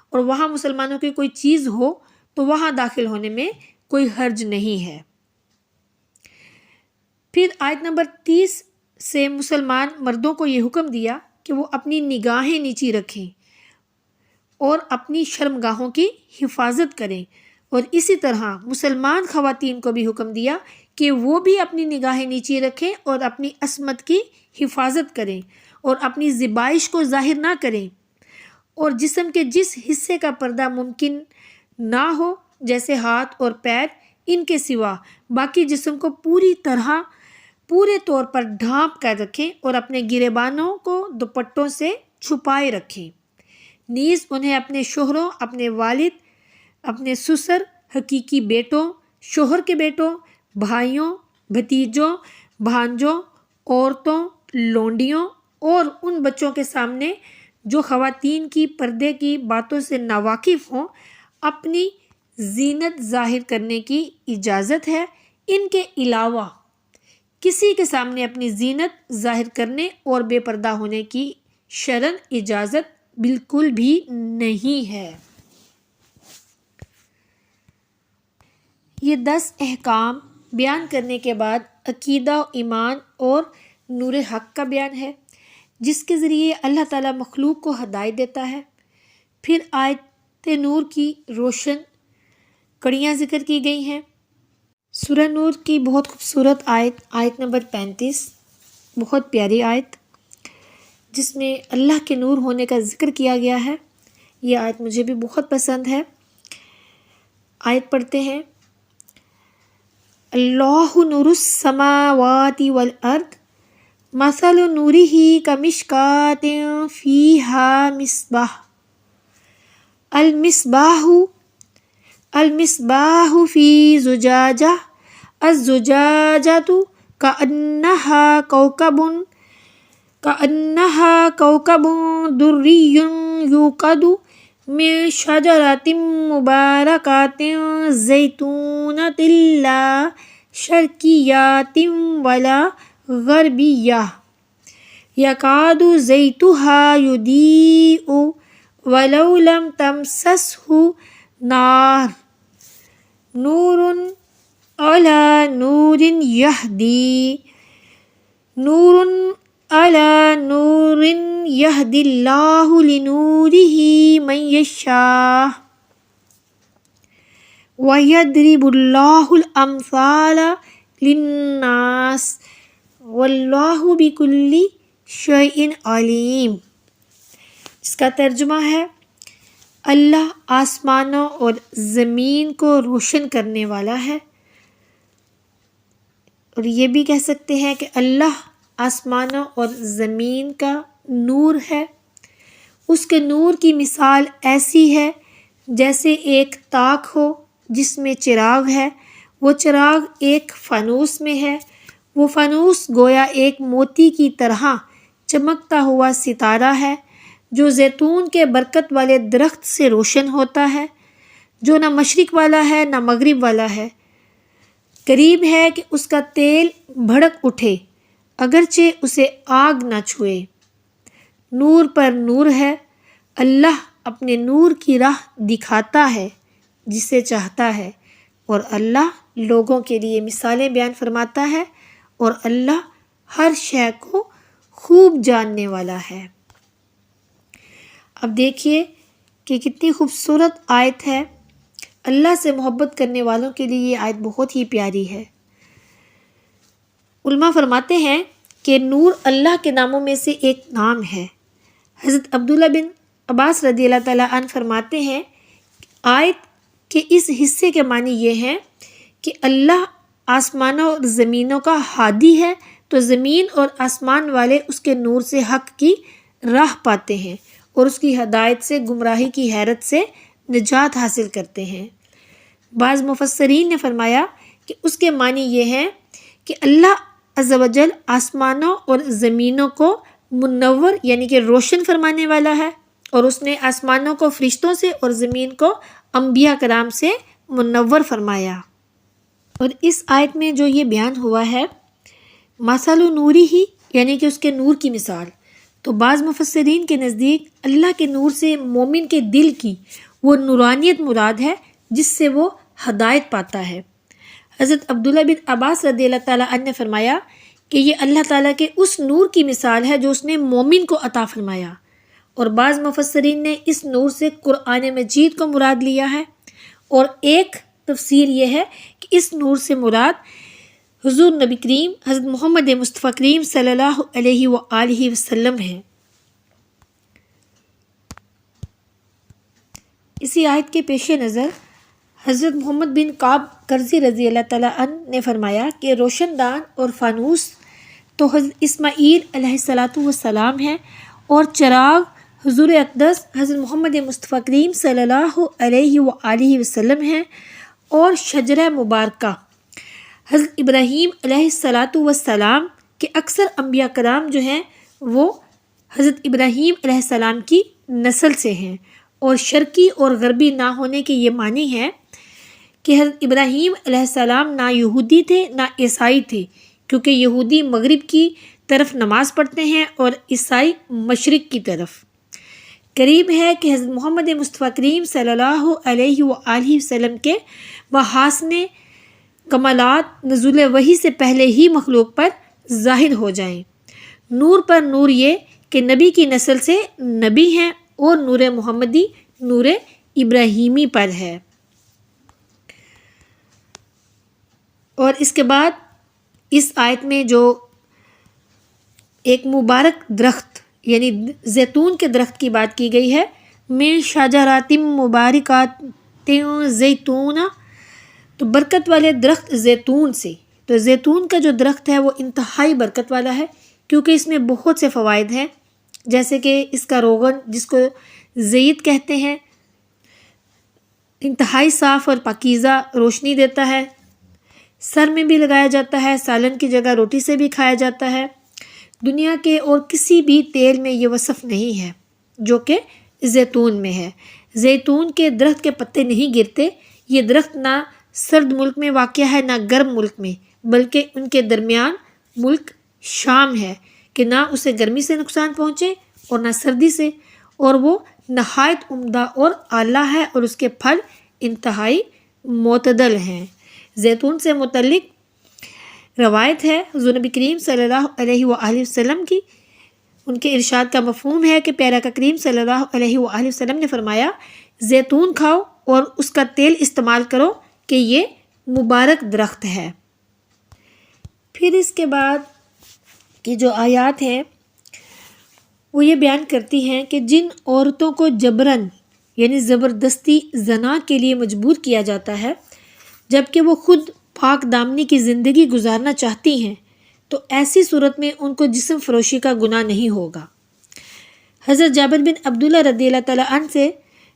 اور وہاں مسلمانوں کی کوئی چیز ہو تو وہاں داخل ہونے میں کوئی حرج نہیں ہے۔ پھر آیت نمبر 30 سے مسلمان مردوں کو یہ حکم دیا کہ وہ اپنی نگاہیں نیچی رکھیں اور اپنی شرمگاہوں کی حفاظت کریں، اور اسی طرح مسلمان خواتین کو بھی حکم دیا کہ وہ بھی اپنی نگاہیں نیچی رکھیں اور اپنی عصمت کی حفاظت کریں اور اپنی زیبائش کو ظاہر نہ کریں، اور جسم کے جس حصے کا پردہ ممکن نہ ہو جیسے ہاتھ اور پیر، ان کے سوا باقی جسم کو پورے طور پر ڈھانپ کر رکھیں اور اپنے گریبانوں کو دوپٹوں سے چھپائے رکھیں۔ نیز انہیں اپنے شوہروں، اپنے والد، اپنے سسر، حقیقی بیٹوں، شوہر کے بیٹوں، بھائیوں، بھتیجوں، بھانجوں، عورتوں، لونڈیوں اور ان بچوں کے سامنے جو خواتین کی پردے کی باتوں سے ناواقف ہوں اپنی زینت ظاہر کرنے کی اجازت ہے۔ ان کے علاوہ کسی کے سامنے اپنی زینت ظاہر کرنے اور بے پردہ ہونے کی شرعاً اجازت بالکل بھی نہیں ہے۔ یہ 10 احکام بیان کرنے کے بعد عقیدہ و ایمان اور نور حق کا بیان ہے جس کے ذریعے اللہ تعالیٰ مخلوق کو ہدایت دیتا ہے۔ پھر آیت نور کی روشن کڑیاں ذکر کی گئی ہیں۔ سورہ نور کی بہت خوبصورت آیت نمبر 35، بہت پیاری آیت جس میں اللہ کے نور ہونے کا ذکر کیا گیا ہے۔ یہ آیت مجھے بھی بہت پسند ہے۔ آیت پڑھتے ہیں، اللہ نور السماوات والارض مثل نورہ کمشکاۃ فیہا مصباح المصباح فی زجاجہ الزجاجۃ کأنہا کوکب دری یوقد من شجرۃ مبارکۃ زیتونۃ لا شرقیۃ ولا غربیہ یکاد زیتها یضیء وَلَوْ لَمْ تَمْسَسْهُ نَارٌ نُورٌ عَلَى نُورٍ يَهْدِي اللَّهُ لِنُورِهِ مَن يَشَاءُ وَيَضْرِبُ اللَّهُ الْأَمْثَالَ لِلنَّاسِ وَاللَّهُ بِكُلِّ شَيْءٍ عَلِيمٌ، جس کا ترجمہ ہے اللہ آسمانوں اور زمین کو روشن کرنے والا ہے، اور یہ بھی کہہ سکتے ہیں کہ اللہ آسمانوں اور زمین کا نور ہے۔ اس کے نور کی مثال ایسی ہے جیسے ایک تاک ہو جس میں چراغ ہے، وہ چراغ ایک فانوس میں ہے، وہ فانوس گویا ایک موتی کی طرح چمکتا ہوا ستارہ ہے جو زیتون کے برکت والے درخت سے روشن ہوتا ہے، جو نہ مشرق والا ہے نہ مغرب والا ہے، قریب ہے کہ اس کا تیل بھڑک اٹھے اگرچہ اسے آگ نہ چھوئے۔ نور پر نور ہے، اللہ اپنے نور کی راہ دکھاتا ہے جسے چاہتا ہے، اور اللہ لوگوں کے لیے مثالیں بیان فرماتا ہے، اور اللہ ہر شے کو خوب جاننے والا ہے۔ اب دیکھیے کہ کتنی خوبصورت آیت ہے، اللہ سے محبت کرنے والوں کے لیے یہ آیت بہت ہی پیاری ہے۔ علماء فرماتے ہیں کہ نور اللہ کے ناموں میں سے ایک نام ہے۔ حضرت عبداللہ بن عباس رضی اللہ تعالیٰ عنہ فرماتے ہیں آیت کے اس حصے کے معنی یہ ہیں کہ اللہ آسمانوں اور زمینوں کا ہادی ہے، تو زمین اور آسمان والے اس کے نور سے حق کی راہ پاتے ہیں اور اس کی ہدایت سے گمراہی کی حیرت سے نجات حاصل کرتے ہیں۔ بعض مفسرین نے فرمایا کہ اس کے معنی یہ ہیں کہ اللہ عز و جل آسمانوں اور زمینوں کو منور یعنی کہ روشن فرمانے والا ہے، اور اس نے آسمانوں کو فرشتوں سے اور زمین کو انبیاء کرام سے منور فرمایا۔ اور اس آیت میں جو یہ بیان ہوا ہے مثل نوری ہی یعنی کہ اس کے نور کی مثال، تو بعض مفسرین کے نزدیک اللہ کے نور سے مومن کے دل کی وہ نورانیت مراد ہے جس سے وہ ہدایت پاتا ہے۔ حضرت عبداللہ بن عباس رضی اللہ تعالیٰ عنہ نے فرمایا کہ یہ اللہ تعالیٰ کے اس نور کی مثال ہے جو اس نے مومن کو عطا فرمایا، اور بعض مفسرین نے اس نور سے قرآن مجید کو مراد لیا ہے، اور ایک تفسیر یہ ہے کہ اس نور سے مراد حضور نبی کریم حضرت محمد مصطفیٰ کریم صلی اللہ علیہ وآلہ وسلم ہیں۔ اسی آیت کے پیش نظر حضرت محمد بن کعب قرظی رضی اللہ تعالیٰ عنہ نے فرمایا کہ روشن دان اور فانوس تو حضرت اسماعیل علیہ السلام ہیں، اور چراغ حضور اقدس حضرت محمد مصطفیٰ کریم صلی اللہ علیہ وآلہ وسلم ہیں، اور شجرہ مبارکہ حضرت ابراہیم علیہ السلام کے اکثر انبیاء کرام جو ہیں وہ حضرت ابراہیم علیہ السلام کی نسل سے ہیں، اور شرقی اور غربی نہ ہونے کے یہ معنی ہے کہ حضرت ابراہیم علیہ السلام نہ یہودی تھے نہ عیسائی تھے، کیونکہ یہودی مغرب کی طرف نماز پڑھتے ہیں اور عیسائی مشرق کی طرف۔ قریب ہے کہ حضرت محمد مصطفیٰ کریم صلی اللہ علیہ وآلہ وسلم کے محاسن کمالات نزول وحی سے پہلے ہی مخلوق پر ظاہر ہو جائیں۔ نور پر نور یہ کہ نبی کی نسل سے نبی ہیں، اور نور محمدی نور ابراہیمی پر ہے۔ اور اس کے بعد اس آیت میں جو ایک مبارک درخت یعنی زیتون کے درخت کی بات کی گئی ہے، من شجرات مبارکات زیتون، تو برکت والے درخت زیتون سے، تو زیتون کا جو درخت ہے وہ انتہائی برکت والا ہے کیونکہ اس میں بہت سے فوائد ہیں، جیسے کہ اس کا روغن جس کو زیت کہتے ہیں انتہائی صاف اور پاکیزہ روشنی دیتا ہے، سر میں بھی لگایا جاتا ہے، سالن کی جگہ روٹی سے بھی کھایا جاتا ہے۔ دنیا کے اور کسی بھی تیل میں یہ وصف نہیں ہے جو کہ زیتون میں ہے۔ زیتون کے درخت کے پتے نہیں گرتے، یہ درخت نہ سرد ملک میں واقع ہے نہ گرم ملک میں، بلکہ ان کے درمیان ملک شام ہے کہ نہ اسے گرمی سے نقصان پہنچے اور نہ سردی سے، اور وہ نہایت عمدہ اور اعلیٰ ہے اور اس کے پھل انتہائی معتدل ہیں۔ زیتون سے متعلق روایت ہے حضور نبی کریم صلی اللہ علیہ وآلہ وسلم کی، ان کے ارشاد کا مفہوم ہے کہ پیارا کریم صلی اللہ علیہ وآلہ وسلم نے فرمایا، زیتون کھاؤ اور اس کا تیل استعمال کرو کہ یہ مبارک درخت ہے۔ پھر اس کے بعد کی جو آیات ہیں وہ یہ بیان کرتی ہیں کہ جن عورتوں کو جبراً یعنی زبردستی زنا کے لیے مجبور کیا جاتا ہے جبکہ وہ خود پاک دامنی کی زندگی گزارنا چاہتی ہیں تو ایسی صورت میں ان کو جسم فروشی کا گناہ نہیں ہوگا۔ حضرت جابر بن عبداللہ رضی اللہ تعالیٰ عنہ سے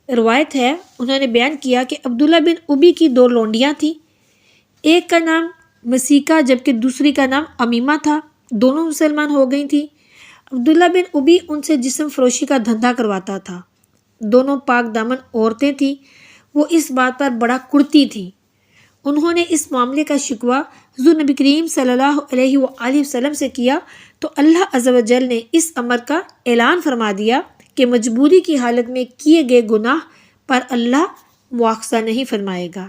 روایت ہے، انہوں نے بیان کیا کہ عبداللہ بن ابی کی 2 لونڈیاں تھیں، ایک کا نام مسیکہ جبکہ دوسری کا نام امیمہ تھا، دونوں مسلمان ہو گئی تھیں۔ عبداللہ بن ابی ان سے جسم فروشی کا دھندا کرواتا تھا، دونوں پاک دامن عورتیں تھیں، وہ اس بات پر بڑا کڑتی تھیں۔ انہوں نے اس معاملے کا شکوہ حضور نبی کریم صلی اللہ علیہ وآلہ وسلم سے کیا تو اللہ عز و جل نے اس امر کا اعلان فرما دیا کہ مجبوری کی حالت میں کیے گئے گناہ پر اللہ مواخذہ نہیں فرمائے گا۔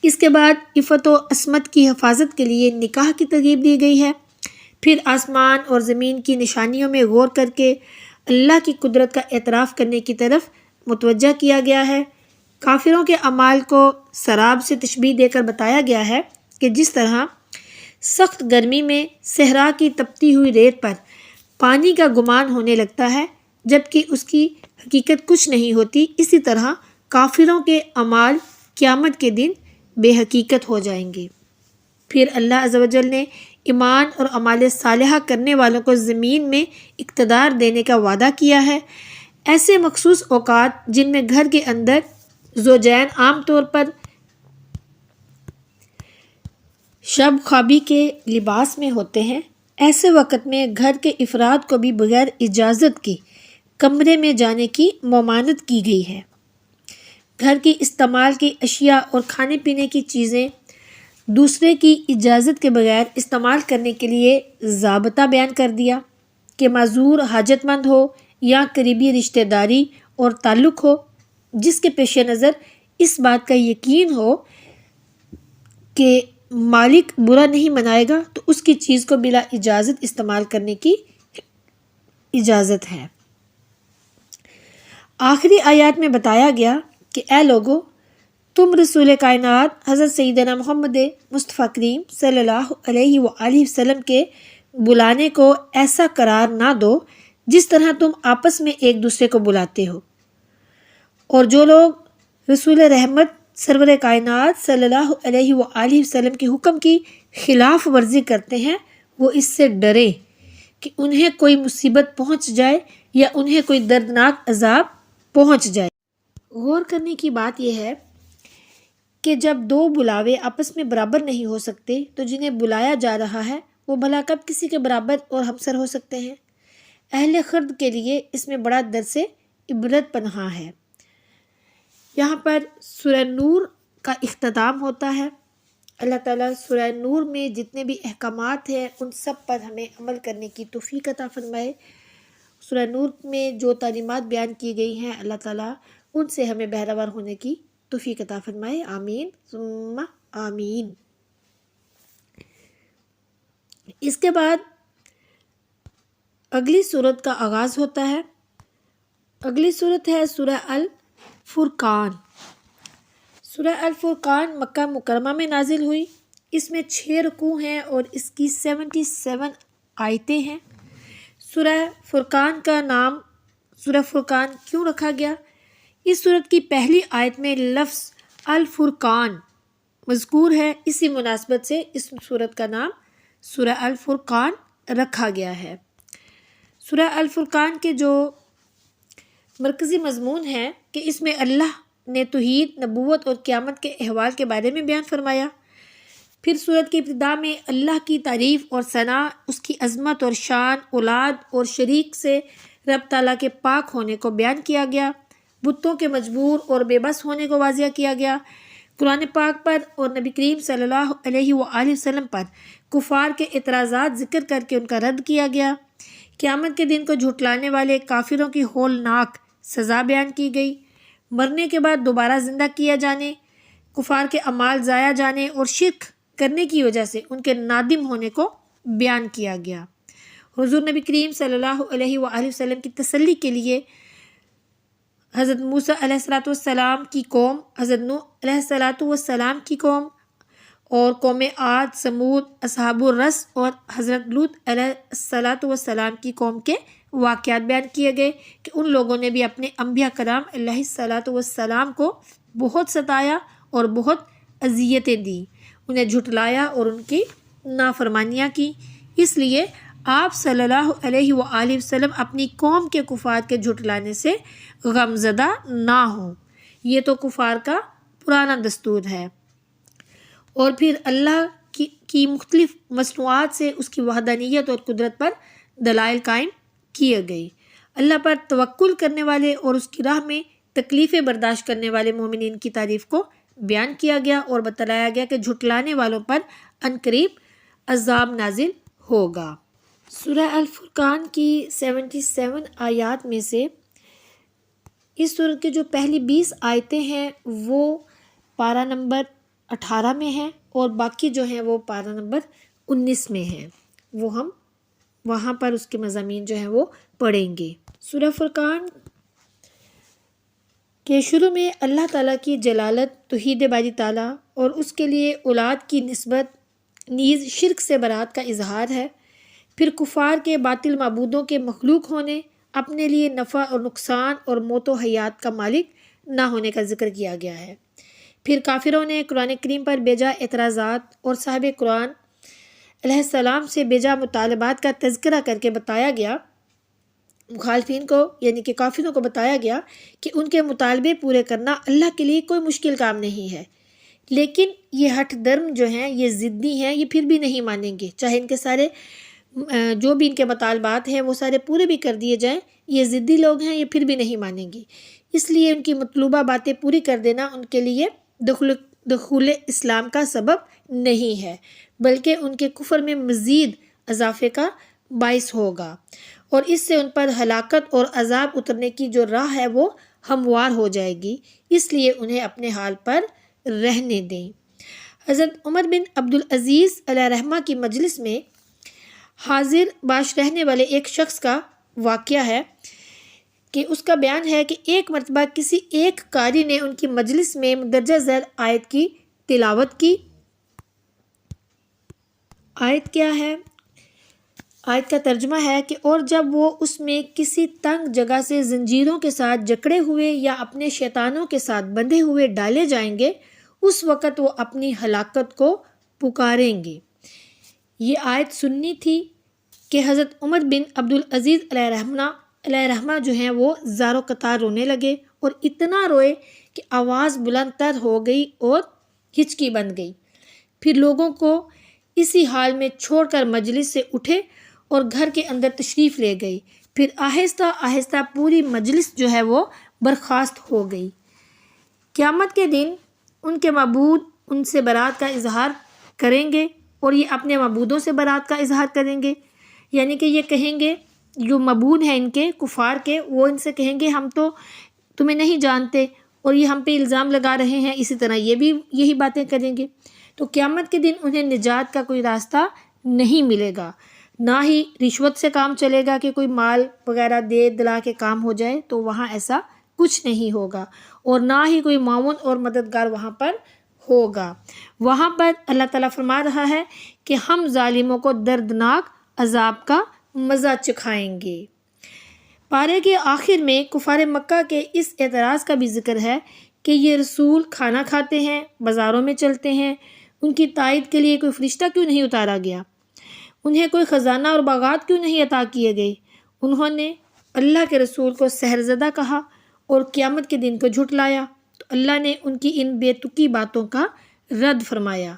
اس کے بعد عفت و عصمت کی حفاظت کے لیے نکاح کی ترغیب دی گئی ہے۔ پھر آسمان اور زمین کی نشانیوں میں غور کر کے اللہ کی قدرت کا اعتراف کرنے کی طرف متوجہ کیا گیا ہے۔ کافروں کے اعمال کو سراب سے تشبیہ دے کر بتایا گیا ہے کہ جس طرح سخت گرمی میں صحرا کی تپتی ہوئی ریت پر پانی کا گمان ہونے لگتا ہے جبکہ اس کی حقیقت کچھ نہیں ہوتی، اسی طرح کافروں کے اعمال قیامت کے دن بے حقیقت ہو جائیں گے۔ پھر اللہ عز و جل نے ایمان اور اعمال صالحہ کرنے والوں کو زمین میں اقتدار دینے کا وعدہ کیا ہے۔ ایسے مخصوص اوقات جن میں گھر کے اندر زوجین عام طور پر شب خوابی کے لباس میں ہوتے ہیں، ایسے وقت میں گھر کے افراد کو بھی بغیر اجازت کے کمرے میں جانے کی ممانعت کی گئی ہے۔ گھر کی استعمال کی اشیاء اور کھانے پینے کی چیزیں دوسرے کی اجازت کے بغیر استعمال کرنے کے لیے ضابطہ بیان کر دیا کہ معذور حاجت مند ہو یا قریبی رشتہ داری اور تعلق ہو جس کے پیش نظر اس بات کا یقین ہو کہ مالک برا نہیں منائے گا تو اس کی چیز کو بلا اجازت استعمال کرنے کی اجازت ہے۔ آخری آیات میں بتایا گیا کہ اے لوگو، تم رسول کائنات حضرت سیدنا محمد مصطفیٰ کریم صلی اللہ علیہ وآلہ وسلم کے بلانے کو ایسا قرار نہ دو جس طرح تم آپس میں ایک دوسرے کو بلاتے ہو، اور جو لوگ رسول رحمت سرور کائنات صلی اللہ علیہ وآلہ وسلم کے حکم کی خلاف ورزی کرتے ہیں وہ اس سے ڈریں کہ انہیں کوئی مصیبت پہنچ جائے یا انہیں کوئی دردناک عذاب پہنچ جائے۔ غور کرنے کی بات یہ ہے کہ جب 2 بلاوے آپس میں برابر نہیں ہو سکتے تو جنہیں بلایا جا رہا ہے وہ بھلا کب کسی کے برابر اور ہمسر ہو سکتے ہیں؟ اہل خرد کے لیے اس میں بڑا درس عبرت پنہاں ہے۔ یہاں پر سورہ نور کا اختتام ہوتا ہے۔ اللہ تعالیٰ سورہ نور میں جتنے بھی احکامات ہیں ان سب پر ہمیں عمل کرنے کی توفیق عطا فرمائے۔ سورہ نور میں جو تعلیمات بیان کی گئی ہیں اللہ تعالیٰ ان سے ہمیں بہرہور ہونے کی توفیق عطا فرمائے، آمین ثم آمین۔ اس کے بعد اگلی سورت کا آغاز ہوتا ہے۔ اگلی سورت ہے سورہ الفرقان۔ سورہ الفرقان مکہ مکرمہ میں نازل ہوئی، اس میں 6 رکوع ہیں اور اس کی 77 آیتیں ہیں۔ سورہ فرقان کا نام سورہ فرقان کیوں رکھا گیا؟ اس سورت کی پہلی آیت میں لفظ الفرقان مذکور ہے، اسی مناسبت سے اس سورت کا نام سورہ الفرقان رکھا گیا ہے۔ سورہ الفرقان کے جو مرکزی مضمون ہے کہ اس میں اللہ نے توحید، نبوت اور قیامت کے احوال کے بارے میں بیان فرمایا۔ پھر سورت کی ابتدا میں اللہ کی تعریف اور ثنا، اس کی عظمت اور شان، اولاد اور شریک سے رب تعالیٰ کے پاک ہونے کو بیان کیا گیا، بتوں کے مجبور اور بے بس ہونے کو واضح کیا گیا، قرآن پاک پر اور نبی کریم صلی اللہ علیہ وآلہ وسلم پر کفار کے اعتراضات ذکر کر کے ان کا رد کیا گیا، قیامت کے دن کو جھٹلانے والے کافروں کی ہولناک سزا بیان کی گئی۔ مرنے کے بعد دوبارہ زندہ کیا جانے، کفار کے اعمال ضائع جانے اور شرک کرنے کی وجہ سے ان کے نادم ہونے کو بیان کیا گیا۔ حضور نبی کریم صلی اللہ علیہ وآلہ وسلم کی تسلی کے لیے حضرت موسیٰ علیہ السلام کی قوم، حضرت نوح علیہ السلام کی قوم اور قوم عاد، سمود، اصحاب الرس اور حضرت لوط علیہ السلام کی قوم کے واقعات بیان کیے گئے کہ ان لوگوں نے بھی اپنے انبیاء کرام علیہ السلام کو بہت ستایا اور بہت اذیتیں دیں، انہیں جھٹلایا اور ان کی نافرمانیاں کی۔ اس لیے آپ صلی اللہ علیہ وآلہ وسلم اپنی قوم کے کفار کے جھٹلانے سے غمزدہ نہ ہوں، یہ تو کفار کا پرانا دستور ہے۔ اور پھر اللہ کی مختلف مصنوعات سے اس کی وحدانیت اور قدرت پر دلائل قائم کیے گئے۔ اللہ پر توکل کرنے والے اور اس کی راہ میں تکلیفیں برداشت کرنے والے مومنین کی تعریف کو بیان کیا گیا اور بتلایا گیا کہ جھٹلانے والوں پر عنقریب عذاب نازل ہوگا۔ سورہ الفرقان کی 77 آیات میں سے اس سورت کے جو پہلی 20 آیتیں ہیں وہ پارہ نمبر 18 میں ہیں اور باقی جو ہیں وہ پارہ نمبر 19 میں ہیں، وہ ہم وہاں پر اس کے مضامین جو ہیں وہ پڑھیں گے۔ سورہ فرقان کے شروع میں اللہ تعالیٰ کی جلالت، توحید باری تعالیٰ اور اس کے لیے اولاد کی نسبت نیز شرک سے برات کا اظہار ہے۔ پھر کفار کے باطل معبودوں کے مخلوق ہونے، اپنے لیے نفع اور نقصان اور موت و حیات کا مالک نہ ہونے کا ذکر کیا گیا ہے۔ پھر کافروں نے قرآن کریم پر بیجا اعتراضات اور صاحب قرآن علیہ السلام سے بیجا مطالبات کا تذکرہ کر کے بتایا گیا، مخالفین کو یعنی کہ کافروں کو بتایا گیا کہ ان کے مطالبے پورے کرنا اللہ کے لیے کوئی مشکل کام نہیں ہے، لیکن یہ ہٹ درم جو ہیں، یہ ضدی ہیں، یہ پھر بھی نہیں مانیں گے، چاہے ان کے سارے جو بھی ان کے مطالبات ہیں وہ سارے پورے بھی کر دیے جائیں، یہ ضدی لوگ ہیں، یہ پھر بھی نہیں مانیں گے۔ اس لیے ان کی مطلوبہ باتیں پوری کر دینا ان کے لیے دخول اسلام کا سبب نہیں ہے، بلکہ ان کے کفر میں مزید اضافے کا باعث ہوگا اور اس سے ان پر ہلاکت اور عذاب اترنے کی جو راہ ہے وہ ہموار ہو جائے گی، اس لیے انہیں اپنے حال پر رہنے دیں۔ حضرت عمر بن عبدالعزیز علیہ رحمہ کی مجلس میں حاضر باش رہنے والے ایک شخص کا واقعہ ہے کہ اس کا بیان ہے کہ ایک مرتبہ کسی ایک قاری نے ان کی مجلس میں مندرجہ ذیل آیت کی تلاوت کی۔ آیت کیا ہے؟ آیت کا ترجمہ ہے کہ اور جب وہ اس میں کسی تنگ جگہ سے زنجیروں کے ساتھ جکڑے ہوئے یا اپنے شیطانوں کے ساتھ بندھے ہوئے ڈالے جائیں گے، اس وقت وہ اپنی ہلاکت کو پکاریں گے۔ یہ آیت سننی تھی کہ حضرت عمر بن عبدالعزیز علیہ رحمہ جو ہیں وہ زار و قطار رونے لگے اور اتنا روئے کہ آواز بلند تر ہو گئی اور ہچکی بن گئی۔ پھر لوگوں کو اسی حال میں چھوڑ کر مجلس سے اٹھے اور گھر کے اندر تشریف لے گئی۔ پھر آہستہ آہستہ پوری مجلس جو ہے وہ برخاست ہو گئی۔ قیامت کے دن ان کے معبود ان سے برات کا اظہار کریں گے اور یہ اپنے معبودوں سے برات کا اظہار کریں گے، یعنی کہ یہ کہیں گے جو معبود ہیں ان کے کفار کے، وہ ان سے کہیں گے ہم تو تمہیں نہیں جانتے اور یہ ہم پہ الزام لگا رہے ہیں، اسی طرح یہ بھی یہی باتیں کریں گے۔ تو قیامت کے دن انہیں نجات کا کوئی راستہ نہیں ملے گا، نہ ہی رشوت سے کام چلے گا کہ کوئی مال وغیرہ دے دلا کے کام ہو جائے، تو وہاں ایسا کچھ نہیں ہوگا، اور نہ ہی کوئی معاون اور مددگار وہاں پر ہوگا۔ وہاں پر اللہ تعالیٰ فرما رہا ہے کہ ہم ظالموں کو دردناک عذاب کا مزہ چکھائیں گے۔ پارے کے آخر میں کفار مکہ کے اس اعتراض کا بھی ذکر ہے کہ یہ رسول کھانا کھاتے ہیں، بازاروں میں چلتے ہیں، ان کی تائید کے لیے کوئی فرشتہ کیوں نہیں اتارا گیا؟ انہیں کوئی خزانہ اور باغات کیوں نہیں عطا کیے گئے؟ انہوں نے اللہ کے رسول کو سحرزدہ کہا اور قیامت کے دن کو جھٹلایا، تو اللہ نے ان کی ان بے تکی باتوں کا رد فرمایا،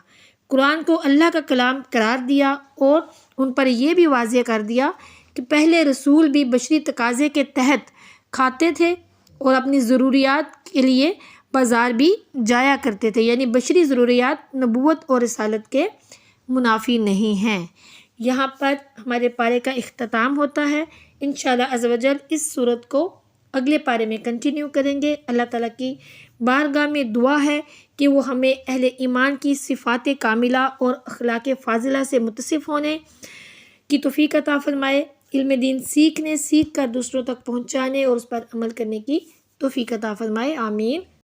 قرآن کو اللہ کا کلام قرار دیا اور ان پر یہ بھی واضح کر دیا کہ پہلے رسول بھی بشری تقاضے کے تحت کھاتے تھے اور اپنی ضروریات کے لیے بازار بھی جایا کرتے تھے، یعنی بشری ضروریات نبوت اور رسالت کے منافی نہیں ہیں۔ یہاں پر ہمارے پارے کا اختتام ہوتا ہے۔ انشاءاللہ عز و جل اس صورت کو اگلے پارے میں کنٹینیو کریں گے۔ اللہ تعالیٰ کی بارگاہ میں دعا ہے کہ وہ ہمیں اہل ایمان کی صفات کاملہ اور اخلاق فاضلہ سے متصف ہونے کی توفیق عطا فرمائے، علم دین سیکھ کر دوسروں تک پہنچانے اور اس پر عمل کرنے کی توفیق عطا فرمائے، آمین۔